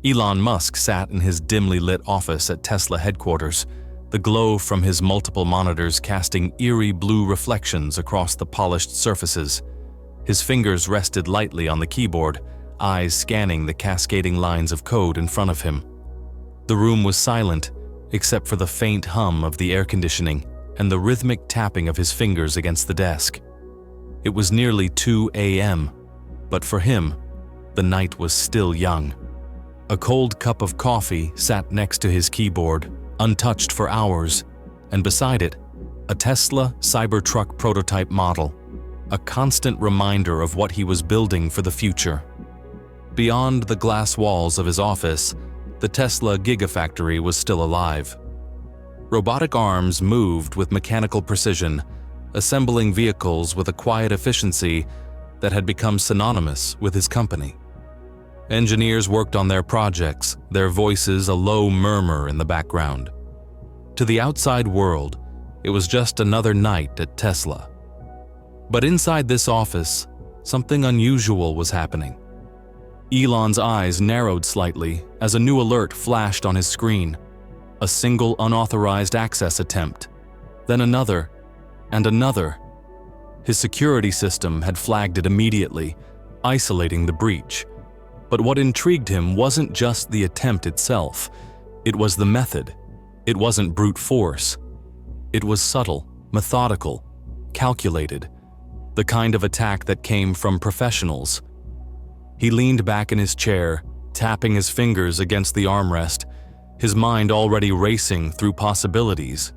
Elon Musk sat in his dimly lit office at Tesla headquarters, the glow from his multiple monitors casting eerie blue reflections across the polished surfaces. His fingers rested lightly on the keyboard, eyes scanning the cascading lines of code in front of him. The room was silent, except for the faint hum of the air conditioning and the rhythmic tapping of his fingers against the desk. It was nearly 2 a.m., but for him, the night was still young. A cold cup of coffee sat next to his keyboard, untouched for hours, and beside it, a Tesla Cybertruck prototype model, a constant reminder of what he was building for the future. Beyond the glass walls of his office, the Tesla Gigafactory was still alive. Robotic arms moved with mechanical precision, assembling vehicles with a quiet efficiency that had become synonymous with his company. Engineers worked on their projects, their voices a low murmur in the background. To the outside world, it was just another night at Tesla. But inside this office, something unusual was happening. Elon's eyes narrowed slightly as a new alert flashed on his screen. A single unauthorized access attempt, then another, and another. His security system had flagged it immediately, isolating the breach. But what intrigued him wasn't just the attempt itself. It was the method. It wasn't brute force. It was subtle, methodical, calculated, the kind of attack that came from professionals. He leaned back in his chair, tapping his fingers against the armrest, his mind already racing through possibilities.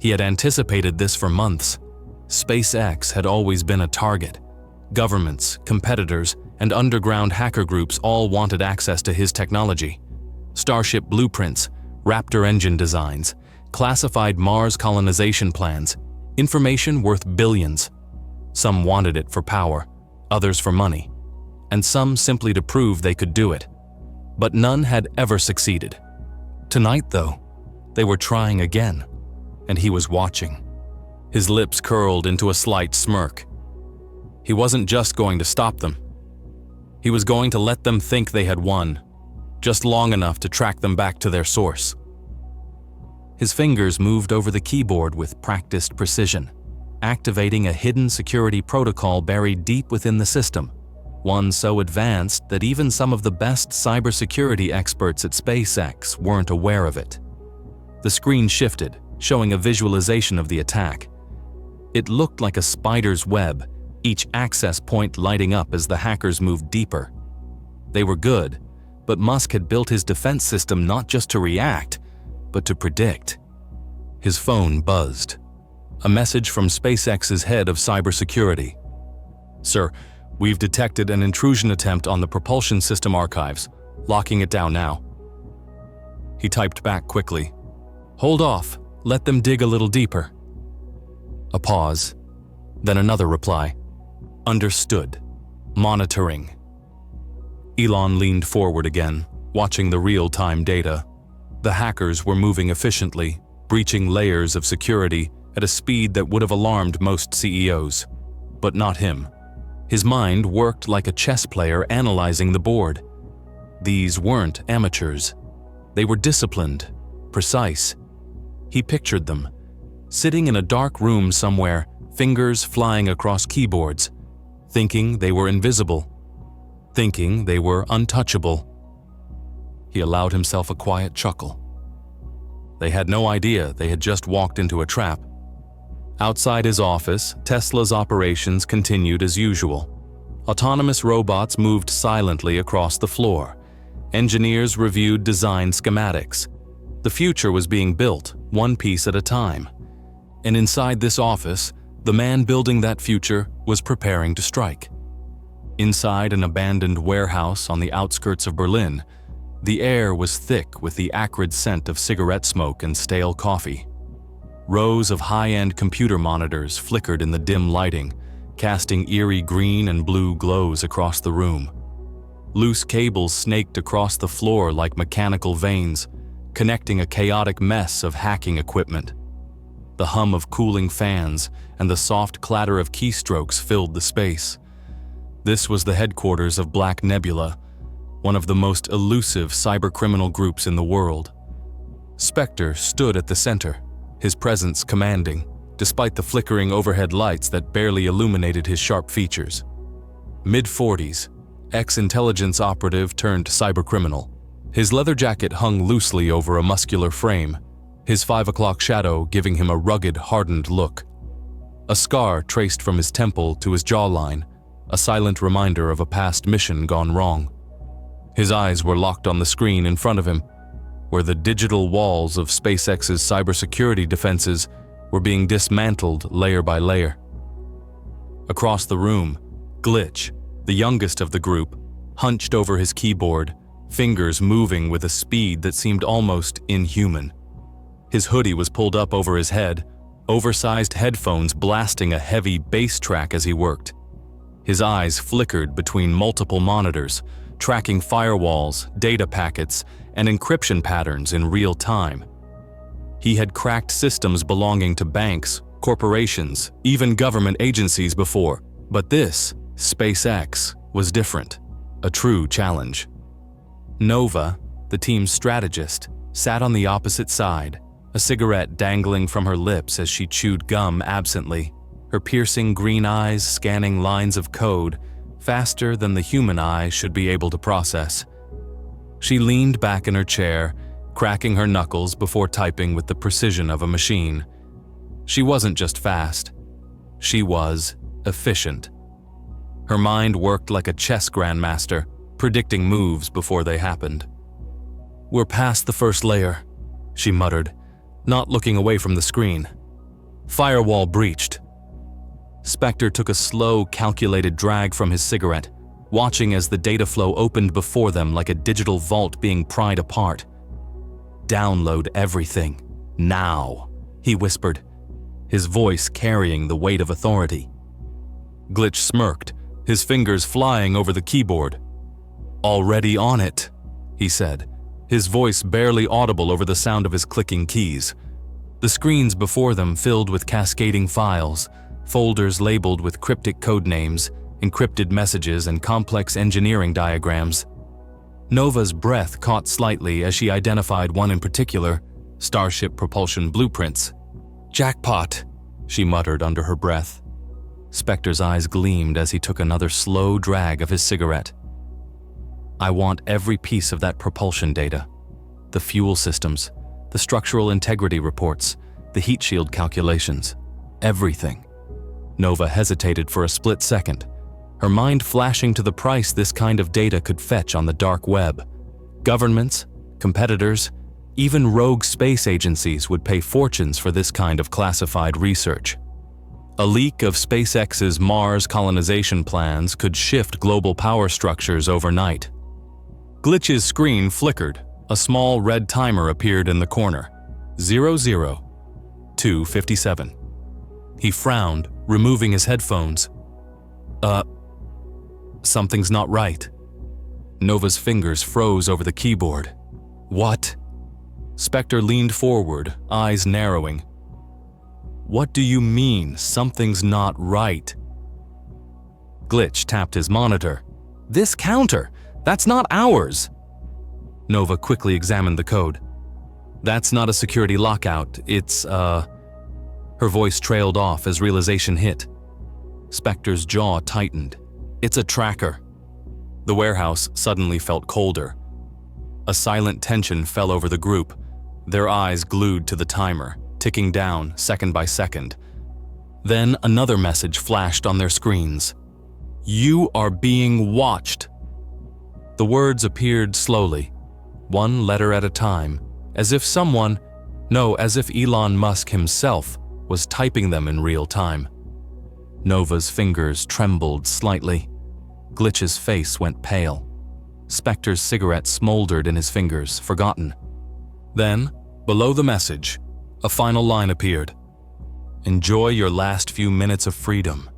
He had anticipated this for months. SpaceX had always been a target. Governments, competitors, and underground hacker groups all wanted access to his technology. Starship blueprints, Raptor engine designs, classified Mars colonization plans, information worth billions. Some wanted it for power, others for money, and some simply to prove they could do it. But none had ever succeeded. Tonight, though, they were trying again, and he was watching. His lips curled into a slight smirk. He wasn't just going to stop them. He was going to let them think they had won, just long enough to track them back to their source. His fingers moved over the keyboard with practiced precision, activating a hidden security protocol buried deep within the system, one so advanced that even some of the best cybersecurity experts at SpaceX weren't aware of it. The screen shifted, showing a visualization of the attack. It looked like a spider's web, each access point lighting up as the hackers moved deeper. They were good, but Musk had built his defense system not just to react, but to predict. His phone buzzed. A message from SpaceX's head of cybersecurity. "Sir, we've detected an intrusion attempt on the propulsion system archives, locking it down now." He typed back quickly. "Hold off, let them dig a little deeper." A pause, then another reply. "Understood. Monitoring." Elon leaned forward again, watching the real-time data. The hackers were moving efficiently, breaching layers of security at a speed that would have alarmed most CEOs. But not him. His mind worked like a chess player analyzing the board. These weren't amateurs. They were disciplined, precise. He pictured them, sitting in a dark room somewhere, fingers flying across keyboards, thinking they were invisible, thinking they were untouchable. He allowed himself a quiet chuckle. They had no idea they had just walked into a trap. Outside his office, Tesla's operations continued as usual. Autonomous robots moved silently across the floor. Engineers reviewed design schematics. The future was being built, one piece at a time. And inside this office, the man building that future was preparing to strike. Inside an abandoned warehouse on the outskirts of Berlin, the air was thick with the acrid scent of cigarette smoke and stale coffee. Rows of high-end computer monitors flickered in the dim lighting, casting eerie green and blue glows across the room. Loose cables snaked across the floor like mechanical veins, connecting a chaotic mess of hacking equipment. The hum of cooling fans and the soft clatter of keystrokes filled the space. This was the headquarters of Black Nebula, one of the most elusive cybercriminal groups in the world. Spectre stood at the center, his presence commanding, despite the flickering overhead lights that barely illuminated his sharp features. Mid-40s, ex-intelligence operative turned cybercriminal. His leather jacket hung loosely over a muscular frame, his 5 o'clock shadow giving him a rugged, hardened look. A scar traced from his temple to his jawline, a silent reminder of a past mission gone wrong. His eyes were locked on the screen in front of him, where the digital walls of SpaceX's cybersecurity defenses were being dismantled layer by layer. Across the room, Glitch, the youngest of the group, hunched over his keyboard, fingers moving with a speed that seemed almost inhuman. His hoodie was pulled up over his head, oversized headphones blasting a heavy bass track as he worked. His eyes flickered between multiple monitors, tracking firewalls, data packets, and encryption patterns in real time. He had cracked systems belonging to banks, corporations, even government agencies before, but this, SpaceX, was different, a true challenge. Nova, the team's strategist, sat on the opposite side, a cigarette dangling from her lips as she chewed gum absently, her piercing green eyes scanning lines of code faster than the human eye should be able to process. She leaned back in her chair, cracking her knuckles before typing with the precision of a machine. She wasn't just fast. She was efficient. Her mind worked like a chess grandmaster, predicting moves before they happened. "We're past the first layer," she muttered, not looking away from the screen. "Firewall breached." Spectre took a slow, calculated drag from his cigarette, watching as the data flow opened before them like a digital vault being pried apart. "Download everything, now," he whispered, his voice carrying the weight of authority. Glitch smirked, his fingers flying over the keyboard. "Already on it," he said, his voice barely audible over the sound of his clicking keys. The screens before them filled with cascading files, folders labeled with cryptic code names, encrypted messages, and complex engineering diagrams. Nova's breath caught slightly as she identified one in particular, Starship propulsion blueprints. "Jackpot," she muttered under her breath. Spectre's eyes gleamed as he took another slow drag of his cigarette. "I want every piece of that propulsion data. The fuel systems, the structural integrity reports, the heat shield calculations. Everything." Nova hesitated for a split second, her mind flashing to the price this kind of data could fetch on the dark web. Governments, competitors, even rogue space agencies would pay fortunes for this kind of classified research. A leak of SpaceX's Mars colonization plans could shift global power structures overnight. Glitch's screen flickered. A small red timer appeared in the corner. 00:257. He frowned, removing his headphones. Something's not right." Nova's fingers froze over the keyboard. "What?" Spectre leaned forward, eyes narrowing. "What do you mean, something's not right?" Glitch tapped his monitor. "This counter! That's not ours!" Nova quickly examined the code. "That's not a security lockout, it's, Her voice trailed off as realization hit. Spectre's jaw tightened. "It's a tracker." The warehouse suddenly felt colder. A silent tension fell over the group, their eyes glued to the timer, ticking down second by second. Then another message flashed on their screens. "You are being watched." The words appeared slowly, one letter at a time, as if Elon Musk himself was typing them in real time. Nova's fingers trembled slightly. Glitch's face went pale. Spectre's cigarette smoldered in his fingers, forgotten. Then, below the message, a final line appeared. "Enjoy your last few minutes of freedom."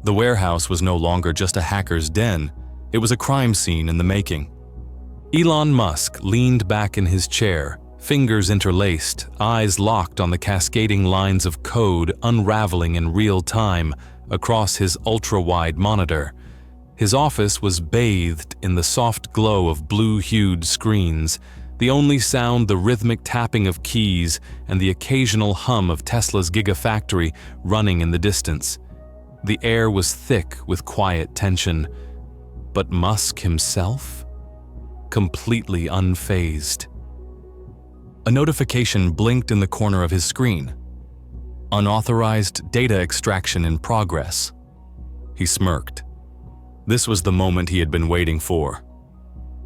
The warehouse was no longer just a hacker's den, it was a crime scene in the making. Elon Musk leaned back in his chair, fingers interlaced, eyes locked on the cascading lines of code unraveling in real time across his ultra-wide monitor. His office was bathed in the soft glow of blue-hued screens, the only sound the rhythmic tapping of keys and the occasional hum of Tesla's gigafactory running in the distance. The air was thick with quiet tension. But Musk himself? Completely unfazed. A notification blinked in the corner of his screen. Unauthorized data extraction in progress. He smirked. This was the moment he had been waiting for.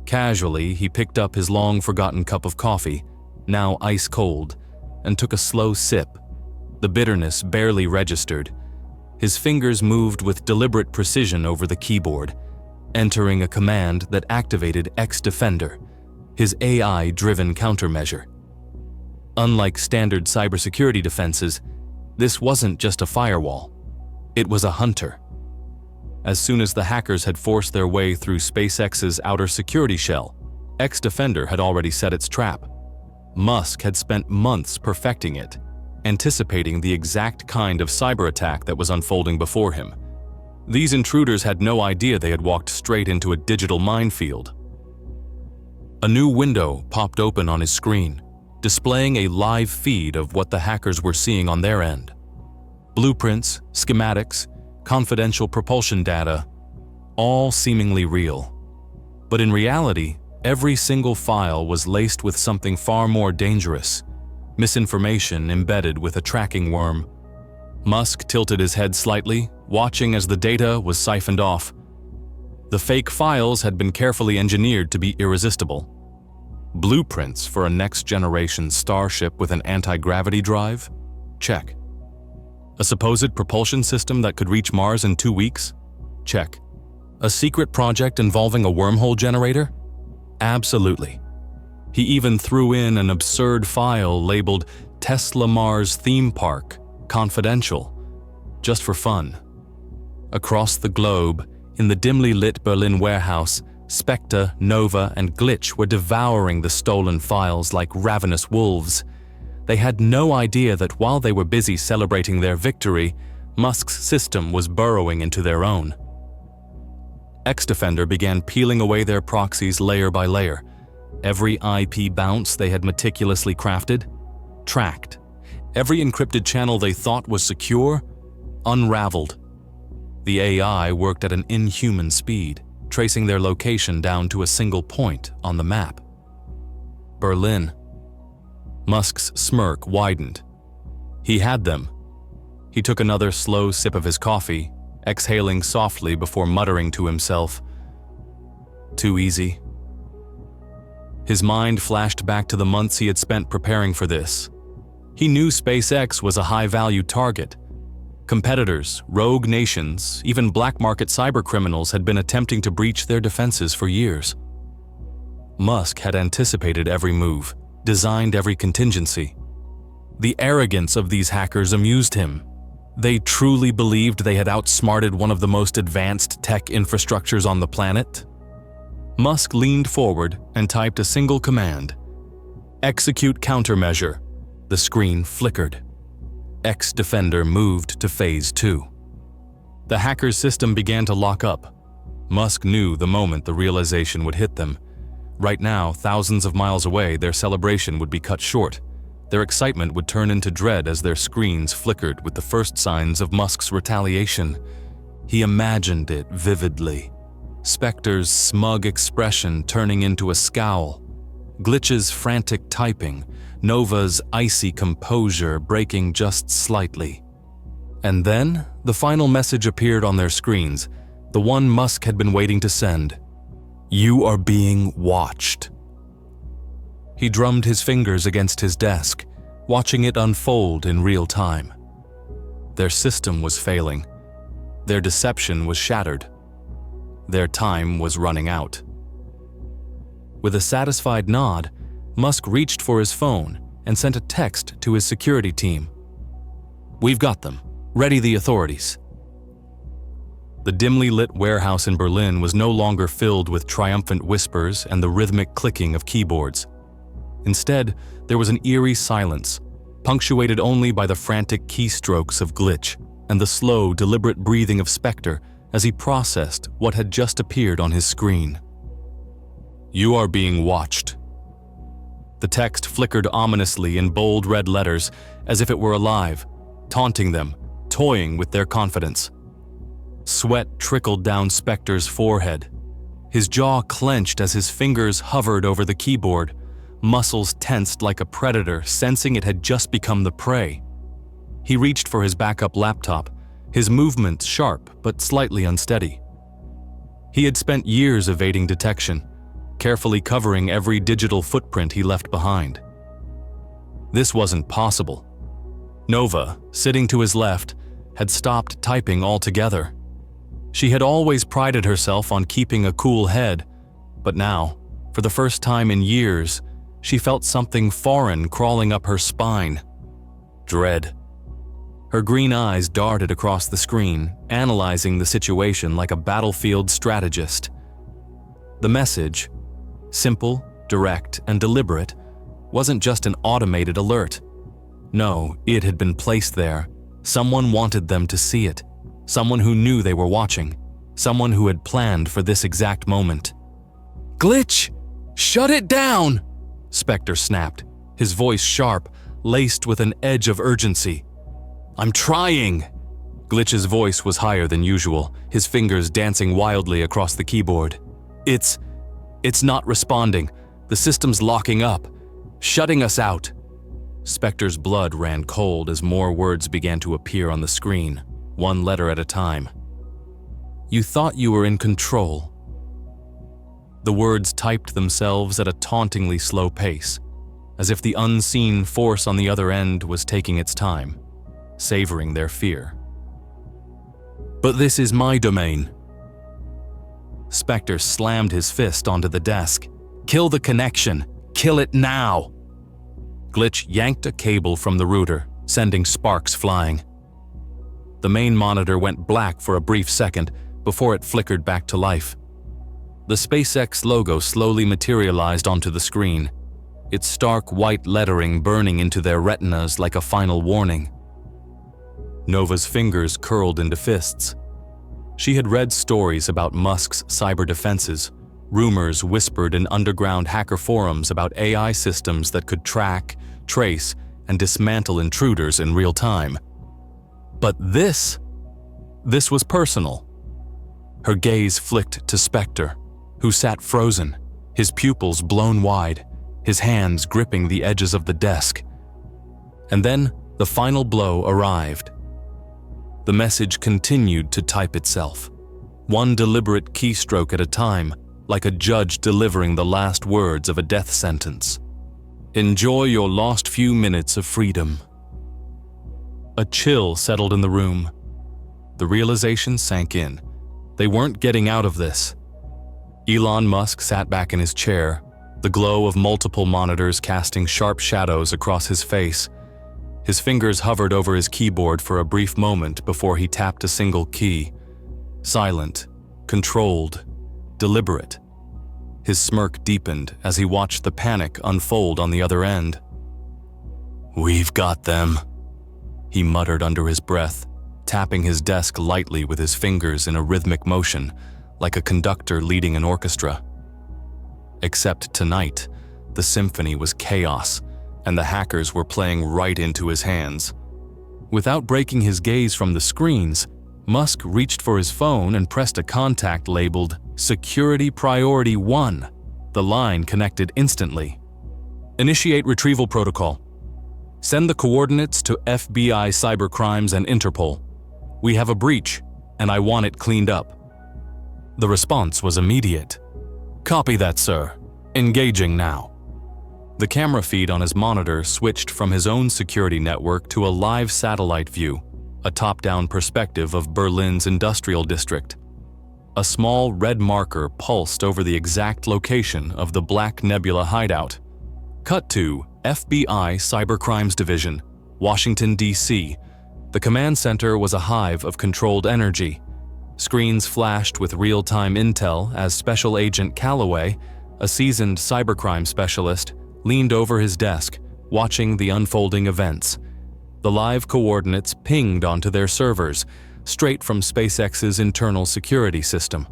Casually, he picked up his long-forgotten cup of coffee, now ice-cold, and took a slow sip. The bitterness barely registered. His fingers moved with deliberate precision over the keyboard, entering a command that activated X-Defender, his AI-driven countermeasure. Unlike standard cybersecurity defenses, this wasn't just a firewall. It was a hunter. As soon as the hackers had forced their way through SpaceX's outer security shell, X-Defender had already set its trap. Musk had spent months perfecting it, anticipating the exact kind of cyber attack that was unfolding before him. These intruders had no idea they had walked straight into a digital minefield. A new window popped open on his screen, displaying a live feed of what the hackers were seeing on their end. Blueprints, schematics, confidential propulsion data, all seemingly real. But in reality, every single file was laced with something far more dangerous: misinformation embedded with a tracking worm. Musk tilted his head slightly, watching as the data was siphoned off. The fake files had been carefully engineered to be irresistible. Blueprints for a next-generation starship with an anti-gravity drive? Check. A supposed propulsion system that could reach Mars in 2 weeks? Check. A secret project involving a wormhole generator? Absolutely. He even threw in an absurd file labeled Tesla Mars Theme Park, Confidential, just for fun. Across the globe, in the dimly lit Berlin warehouse, Spectre, Nova, and Glitch were devouring the stolen files like ravenous wolves. They had no idea that while they were busy celebrating their victory, Musk's system was burrowing into their own. X-Defender began peeling away their proxies layer by layer. Every IP bounce they had meticulously crafted, tracked. Every encrypted channel they thought was secure, unraveled. The AI worked at an inhuman speed, tracing their location down to a single point on the map. Berlin. Musk's smirk widened. He had them. He took another slow sip of his coffee, exhaling softly before muttering to himself, "Too easy." His mind flashed back to the months he had spent preparing for this. He knew SpaceX was a high-value target. Competitors, rogue nations, even black-market cybercriminals had been attempting to breach their defenses for years. Musk had anticipated every move, designed every contingency. The arrogance of these hackers amused him. They truly believed they had outsmarted one of the most advanced tech infrastructures on the planet. Musk leaned forward and typed a single command: "Execute countermeasure." The screen flickered. X-Defender moved to Phase 2. The hacker's system began to lock up. Musk knew the moment the realization would hit them. Right now, thousands of miles away, their celebration would be cut short. Their excitement would turn into dread as their screens flickered with the first signs of Musk's retaliation. He imagined it vividly. Spectre's smug expression turning into a scowl. Glitch's frantic typing. Nova's icy composure breaking just slightly. And then, the final message appeared on their screens, the one Musk had been waiting to send. "You are being watched." He drummed his fingers against his desk, watching it unfold in real time. Their system was failing. Their deception was shattered. Their time was running out. With a satisfied nod, Musk reached for his phone and sent a text to his security team. "We've got them. Ready the authorities." The dimly lit warehouse in Berlin was no longer filled with triumphant whispers and the rhythmic clicking of keyboards. Instead, there was an eerie silence, punctuated only by the frantic keystrokes of Glitch and the slow, deliberate breathing of Spectre as he processed what had just appeared on his screen. "You are being watched." The text flickered ominously in bold red letters, as if it were alive, taunting them, toying with their confidence. Sweat trickled down Spectre's forehead. His jaw clenched as his fingers hovered over the keyboard, muscles tensed like a predator sensing it had just become the prey. He reached for his backup laptop, his movements sharp but slightly unsteady. He had spent years evading detection, carefully covering every digital footprint he left behind. This wasn't possible. Nova, sitting to his left, had stopped typing altogether. She had always prided herself on keeping a cool head, but now, for the first time in years, she felt something foreign crawling up her spine. Dread. Her green eyes darted across the screen, analyzing the situation like a battlefield strategist. The message, simple, direct, and deliberate, wasn't just an automated alert. No, it had been placed there. Someone wanted them to see it. Someone who knew they were watching. Someone who had planned for this exact moment. "Glitch! Shut it down!" Spectre snapped, his voice sharp, laced with an edge of urgency. "I'm trying!" Glitch's voice was higher than usual, his fingers dancing wildly across the keyboard. It's not responding. The system's locking up, shutting us out." Spectre's blood ran cold as more words began to appear on the screen, one letter at a time. "You thought you were in control." The words typed themselves at a tauntingly slow pace, as if the unseen force on the other end was taking its time, savoring their fear. "But this is my domain." Spectre slammed his fist onto the desk. "Kill the connection! Kill it now!" Glitch yanked a cable from the router, sending sparks flying. The main monitor went black for a brief second before it flickered back to life. The SpaceX logo slowly materialized onto the screen, its stark white lettering burning into their retinas like a final warning. Nova's fingers curled into fists. She had read stories about Musk's cyber defenses, rumors whispered in underground hacker forums about AI systems that could track, trace, and dismantle intruders in real time. But this was personal. Her gaze flicked to Spectre, who sat frozen, his pupils blown wide, his hands gripping the edges of the desk. And then the final blow arrived. The message continued to type itself, one deliberate keystroke at a time, like a judge delivering the last words of a death sentence. "Enjoy your last few minutes of freedom." A chill settled in the room. The realization sank in. They weren't getting out of this. Elon Musk sat back in his chair, the glow of multiple monitors casting sharp shadows across his face. His fingers hovered over his keyboard for a brief moment before he tapped a single key. Silent, controlled, deliberate. His smirk deepened as he watched the panic unfold on the other end. "We've got them," he muttered under his breath, tapping his desk lightly with his fingers in a rhythmic motion, like a conductor leading an orchestra. Except tonight, the symphony was chaos, and the hackers were playing right into his hands. Without breaking his gaze from the screens, Musk reached for his phone and pressed a contact labeled Security Priority 1. The line connected instantly. "Initiate retrieval protocol. Send the coordinates to FBI Cybercrimes and Interpol. We have a breach, and I want it cleaned up." The response was immediate. "Copy that, sir. Engaging now." The camera feed on his monitor switched from his own security network to a live satellite view, a top-down perspective of Berlin's industrial district. A small red marker pulsed over the exact location of the Black Nebula hideout. Cut to FBI Cybercrimes Division, Washington, D.C. The command center was a hive of controlled energy. Screens flashed with real-time intel as Special Agent Calloway, a seasoned cybercrime specialist, leaned over his desk, watching the unfolding events. The live coordinates pinged onto their servers, straight from SpaceX's internal security system.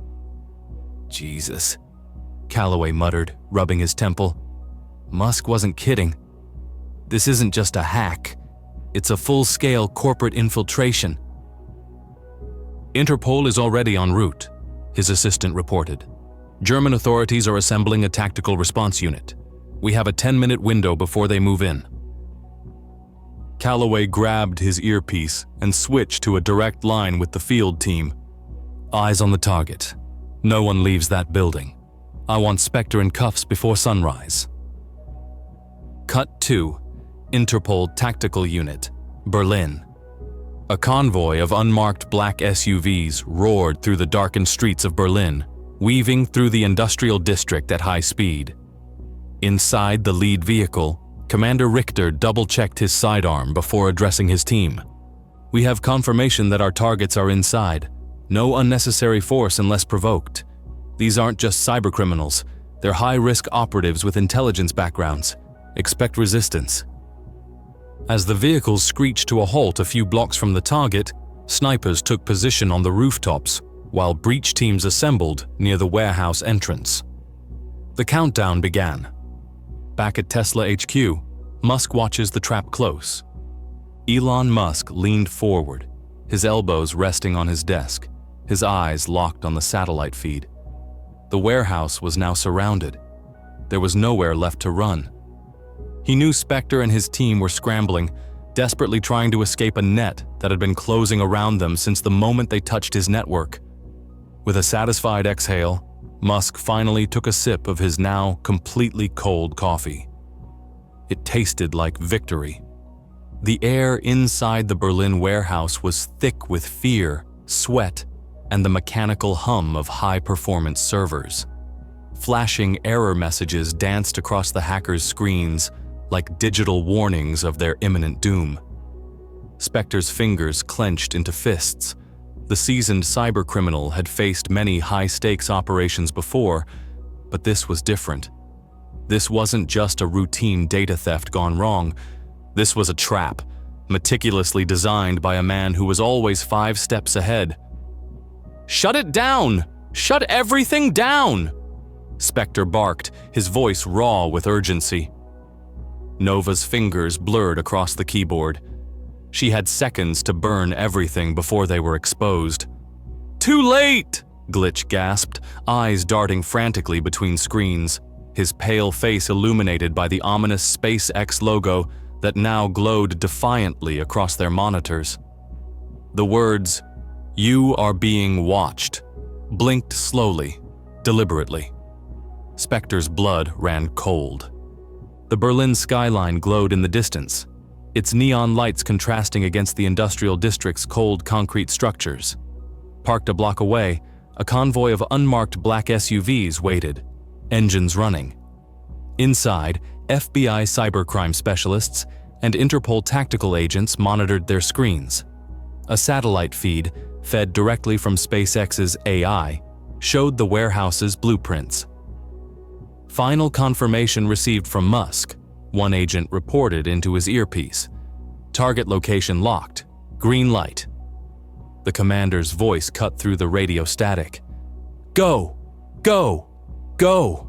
Jesus, Calloway muttered, rubbing his temple. Musk wasn't kidding. This isn't just a hack. It's a full-scale corporate infiltration. Interpol is already en route, his assistant reported. German authorities are assembling a tactical response unit. We have a 10-minute window before they move in. Calloway grabbed his earpiece and switched to a direct line with the field team. Eyes on the target. No one leaves that building. I want Spectre in cuffs before sunrise. Cut 2. Interpol Tactical Unit, Berlin. A convoy of unmarked black SUVs roared through the darkened streets of Berlin, weaving through the industrial district at high speed. Inside the lead vehicle, Commander Richter double-checked his sidearm before addressing his team. We have confirmation that our targets are inside. No unnecessary force unless provoked. These aren't just cybercriminals. They're high-risk operatives with intelligence backgrounds. Expect resistance. As the vehicles screeched to a halt a few blocks from the target, snipers took position on the rooftops, while breach teams assembled near the warehouse entrance. The countdown began. Back at Tesla HQ, Musk watches the trap close. Elon Musk leaned forward, his elbows resting on his desk, his eyes locked on the satellite feed. The warehouse was now surrounded. There was nowhere left to run. He knew Spectre and his team were scrambling, desperately trying to escape a net that had been closing around them since the moment they touched his network. With a satisfied exhale, Musk finally took a sip of his now completely cold coffee. It tasted like victory. The air inside the Berlin warehouse was thick with fear, sweat, and the mechanical hum of high-performance servers. Flashing error messages danced across the hackers' screens like digital warnings of their imminent doom. Spectre's fingers clenched into fists. The seasoned cybercriminal had faced many high-stakes operations before, but this was different. This wasn't just a routine data theft gone wrong. This was a trap, meticulously designed by a man who was always 5 steps ahead. "Shut it down! Shut everything down!" Spectre barked, his voice raw with urgency. Nova's fingers blurred across the keyboard. She had seconds to burn everything before they were exposed. "Too late!" Glitch gasped, eyes darting frantically between screens, his pale face illuminated by the ominous SpaceX logo that now glowed defiantly across their monitors. The words, "You are being watched," blinked slowly, deliberately. Spectre's blood ran cold. The Berlin skyline glowed in the distance, its neon lights contrasting against the industrial district's cold concrete structures. Parked a block away, a convoy of unmarked black SUVs waited, engines running. Inside, FBI cybercrime specialists and Interpol tactical agents monitored their screens. A satellite feed, fed directly from SpaceX's AI, showed the warehouse's blueprints. Final confirmation received from Musk, one agent reported into his earpiece. Target location locked. Green light. The commander's voice cut through the radio static. "Go! Go! Go!"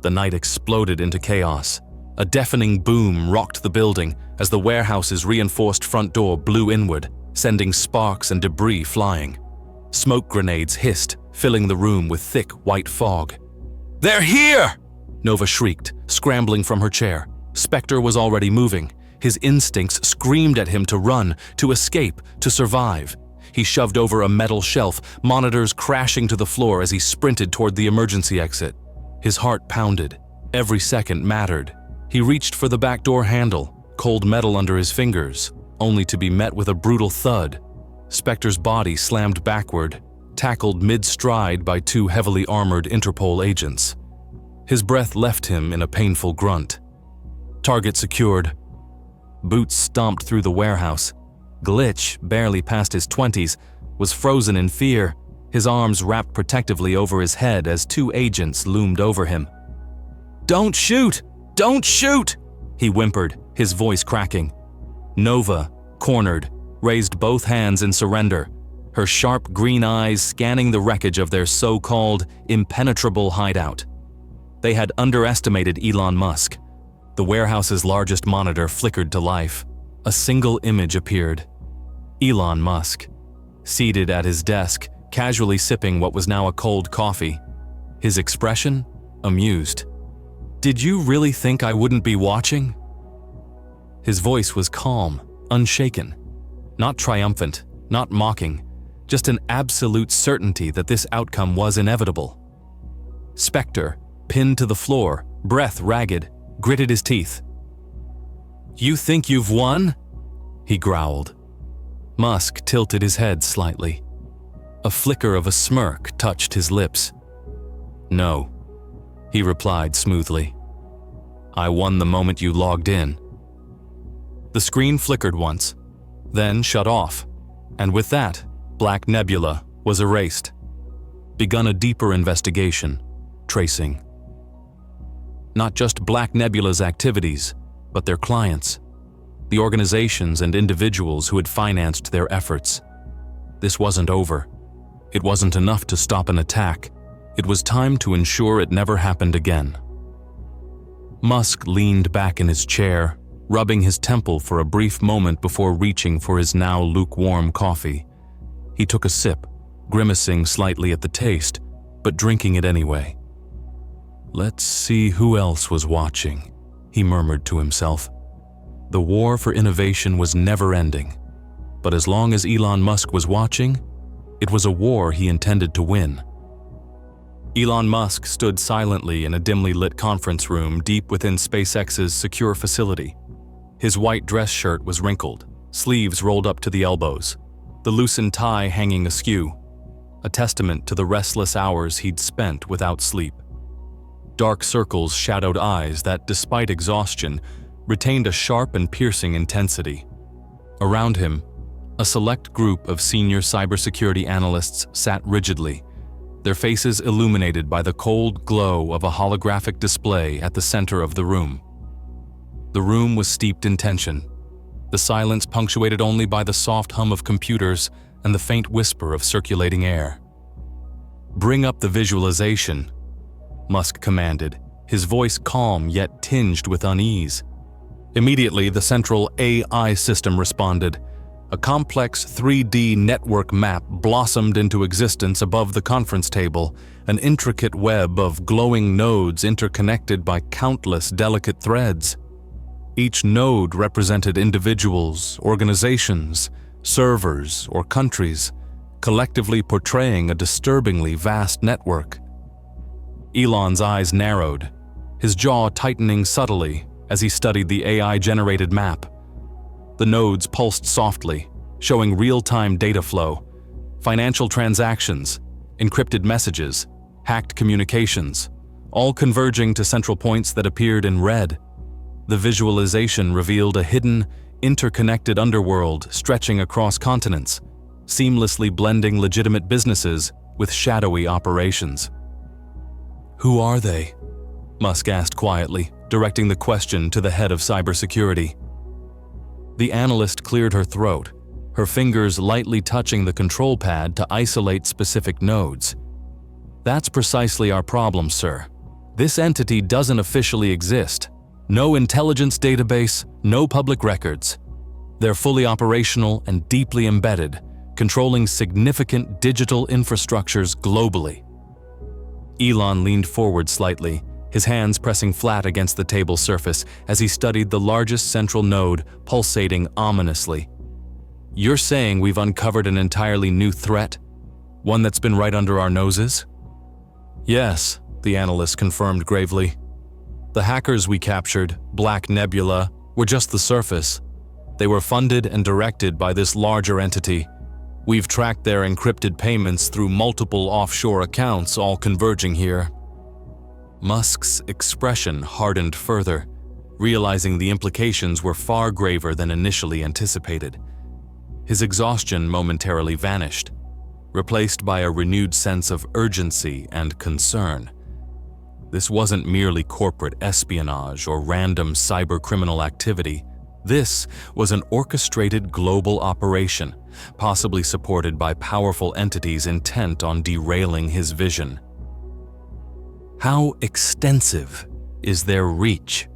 The night exploded into chaos. A deafening boom rocked the building as the warehouse's reinforced front door blew inward, sending sparks and debris flying. Smoke grenades hissed, filling the room with thick white fog. "They're here!" Nova shrieked, scrambling from her chair. Spectre was already moving. His instincts screamed at him to run, to escape, to survive. He shoved over a metal shelf, monitors crashing to the floor as he sprinted toward the emergency exit. His heart pounded. Every second mattered. He reached for the back door handle, cold metal under his fingers, only to be met with a brutal thud. Spectre's body slammed backward, tackled mid-stride by 2 heavily armored Interpol agents. His breath left him in a painful grunt. Target secured. Boots stomped through the warehouse. Glitch, barely past his 20s, was frozen in fear, his arms wrapped protectively over his head as 2 agents loomed over him. "Don't shoot! Don't shoot!" he whimpered, his voice cracking. Nova, cornered, raised both hands in surrender, her sharp green eyes scanning the wreckage of their so-called impenetrable hideout. They had underestimated Elon Musk. The warehouse's largest monitor flickered to life. A single image appeared. Elon Musk, seated at his desk, casually sipping what was now a cold coffee. His expression? Amused. "Did you really think I wouldn't be watching?" His voice was calm, unshaken. Not triumphant, not mocking, just an absolute certainty that this outcome was inevitable. Spectre, pinned to the floor, breath ragged, gritted his teeth. "You think you've won?" he growled. Musk tilted his head slightly. A flicker of a smirk touched his lips. "No," he replied smoothly. "I won the moment you logged in." The screen flickered once, then shut off, and with that, Black Nebula was erased. Begun a deeper investigation, tracing not just Black Nebula's activities, but their clients, the organizations and individuals who had financed their efforts. This wasn't over. It wasn't enough to stop an attack. It was time to ensure it never happened again. Musk leaned back in his chair, rubbing his temple for a brief moment before reaching for his now lukewarm coffee. He took a sip, grimacing slightly at the taste, but drinking it anyway. "Let's see who else was watching," he murmured to himself. The war for innovation was never ending, but as long as Elon Musk was watching, it was a war he intended to win. Elon Musk stood silently in a dimly lit conference room deep within SpaceX's secure facility. His white dress shirt was wrinkled, sleeves rolled up to the elbows, the loosened tie hanging askew, a testament to the restless hours he'd spent without sleep. Dark circles shadowed eyes that, despite exhaustion, retained a sharp and piercing intensity. Around him, a select group of senior cybersecurity analysts sat rigidly, their faces illuminated by the cold glow of a holographic display at the center of the room. The room was steeped in tension, the silence punctuated only by the soft hum of computers and the faint whisper of circulating air. "Bring up the visualization," Musk commanded, his voice calm yet tinged with unease. Immediately, the central AI system responded. A complex 3D network map blossomed into existence above the conference table, an intricate web of glowing nodes interconnected by countless delicate threads. Each node represented individuals, organizations, servers, or countries, collectively portraying a disturbingly vast network. Elon's eyes narrowed, his jaw tightening subtly as he studied the AI-generated map. The nodes pulsed softly, showing real-time data flow, financial transactions, encrypted messages, hacked communications, all converging to central points that appeared in red. The visualization revealed a hidden, interconnected underworld stretching across continents, seamlessly blending legitimate businesses with shadowy operations. "Who are they?" Musk asked quietly, directing the question to the head of cybersecurity. The analyst cleared her throat, her fingers lightly touching the control pad to isolate specific nodes. "That's precisely our problem, sir. This entity doesn't officially exist. No intelligence database, no public records. They're fully operational and deeply embedded, controlling significant digital infrastructures globally." Elon leaned forward slightly, his hands pressing flat against the table surface as he studied the largest central node pulsating ominously. "You're saying we've uncovered an entirely new threat? One that's been right under our noses?" "Yes," the analyst confirmed gravely. "The hackers we captured, Black Nebula, were just the surface. They were funded and directed by this larger entity. We've tracked their encrypted payments through multiple offshore accounts, all converging here." Musk's expression hardened further, realizing the implications were far graver than initially anticipated. His exhaustion momentarily vanished, replaced by a renewed sense of urgency and concern. This wasn't merely corporate espionage or random cybercriminal activity. This was an orchestrated global operation, possibly supported by powerful entities intent on derailing his vision. "How extensive is their reach?"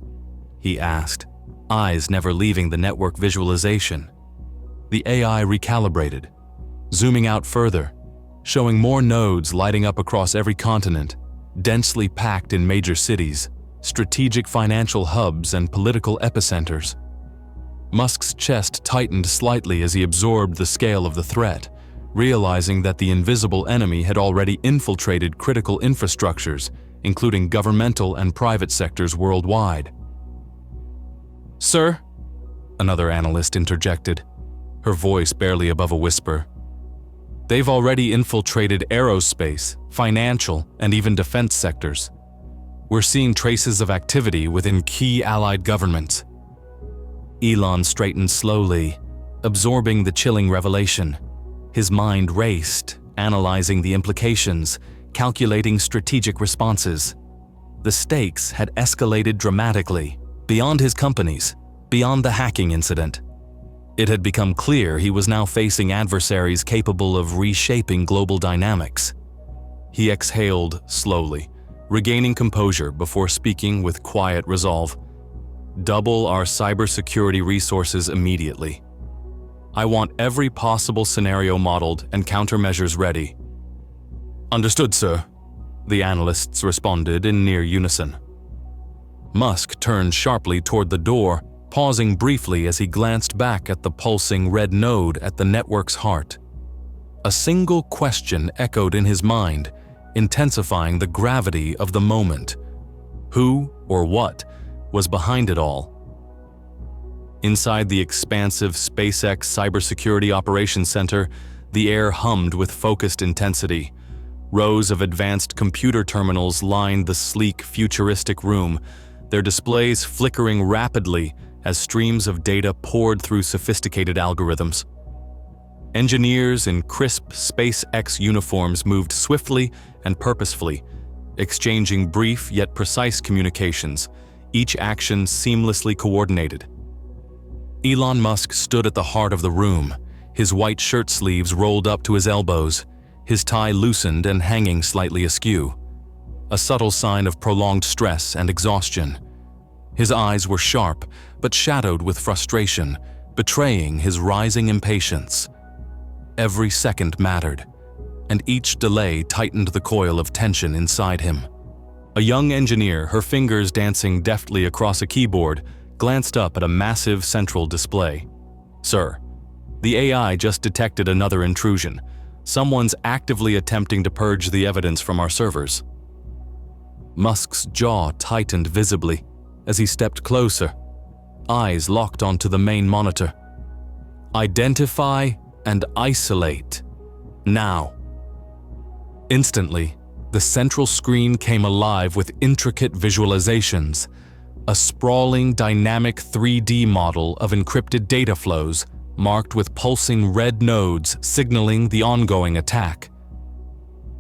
he asked, eyes never leaving the network visualization. The AI recalibrated, zooming out further, showing more nodes lighting up across every continent, densely packed in major cities, strategic financial hubs, and political epicenters. Musk's chest tightened slightly as he absorbed the scale of the threat, realizing that the invisible enemy had already infiltrated critical infrastructures, including governmental and private sectors worldwide. "Sir," another analyst interjected, her voice barely above a whisper, "they've already infiltrated aerospace, financial, and even defense sectors. We're seeing traces of activity within key allied governments." Elon straightened slowly, absorbing the chilling revelation. His mind raced, analyzing the implications, calculating strategic responses. The stakes had escalated dramatically, beyond his companies, beyond the hacking incident. It had become clear he was now facing adversaries capable of reshaping global dynamics. He exhaled slowly, regaining composure before speaking with quiet resolve. "Double our cybersecurity resources immediately. I want every possible scenario modeled and countermeasures ready." "Understood, sir," the analysts responded in near unison. Musk turned sharply toward the door, pausing briefly as he glanced back at the pulsing red node at the network's heart. A single question echoed in his mind, intensifying the gravity of the moment. Who or what was behind it all? Inside the expansive SpaceX Cybersecurity Operations Center, the air hummed with focused intensity. Rows of advanced computer terminals lined the sleek, futuristic room, their displays flickering rapidly as streams of data poured through sophisticated algorithms. Engineers in crisp SpaceX uniforms moved swiftly and purposefully, exchanging brief yet precise communications, each action seamlessly coordinated. Elon Musk stood at the heart of the room, his white shirt sleeves rolled up to his elbows, his tie loosened and hanging slightly askew, a subtle sign of prolonged stress and exhaustion. His eyes were sharp, but shadowed with frustration, betraying his rising impatience. Every second mattered, and each delay tightened the coil of tension inside him. A young engineer, her fingers dancing deftly across a keyboard, glanced up at a massive central display. "Sir, the AI just detected another intrusion. Someone's actively attempting to purge the evidence from our servers." Musk's jaw tightened visibly as he stepped closer, eyes locked onto the main monitor. "Identify and isolate. Now." Instantly, the central screen came alive with intricate visualizations, a sprawling, dynamic 3D model of encrypted data flows marked with pulsing red nodes signaling the ongoing attack.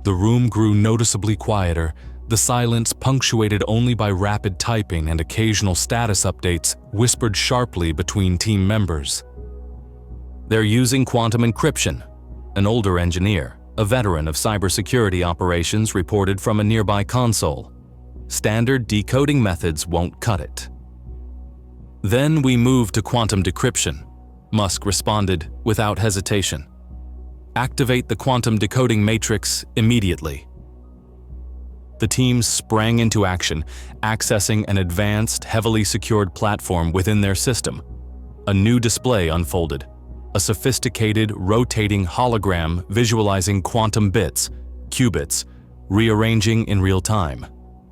The room grew noticeably quieter, the silence punctuated only by rapid typing and occasional status updates whispered sharply between team members. "They're using quantum encryption," an older engineer, a veteran of cybersecurity operations, reported from a nearby console. "Standard decoding methods won't cut it." "Then we move to quantum decryption," Musk responded without hesitation. "Activate the quantum decoding matrix immediately." The team sprang into action, accessing an advanced, heavily secured platform within their system. A new display unfolded, a sophisticated, rotating hologram visualizing quantum bits, qubits, rearranging in real time.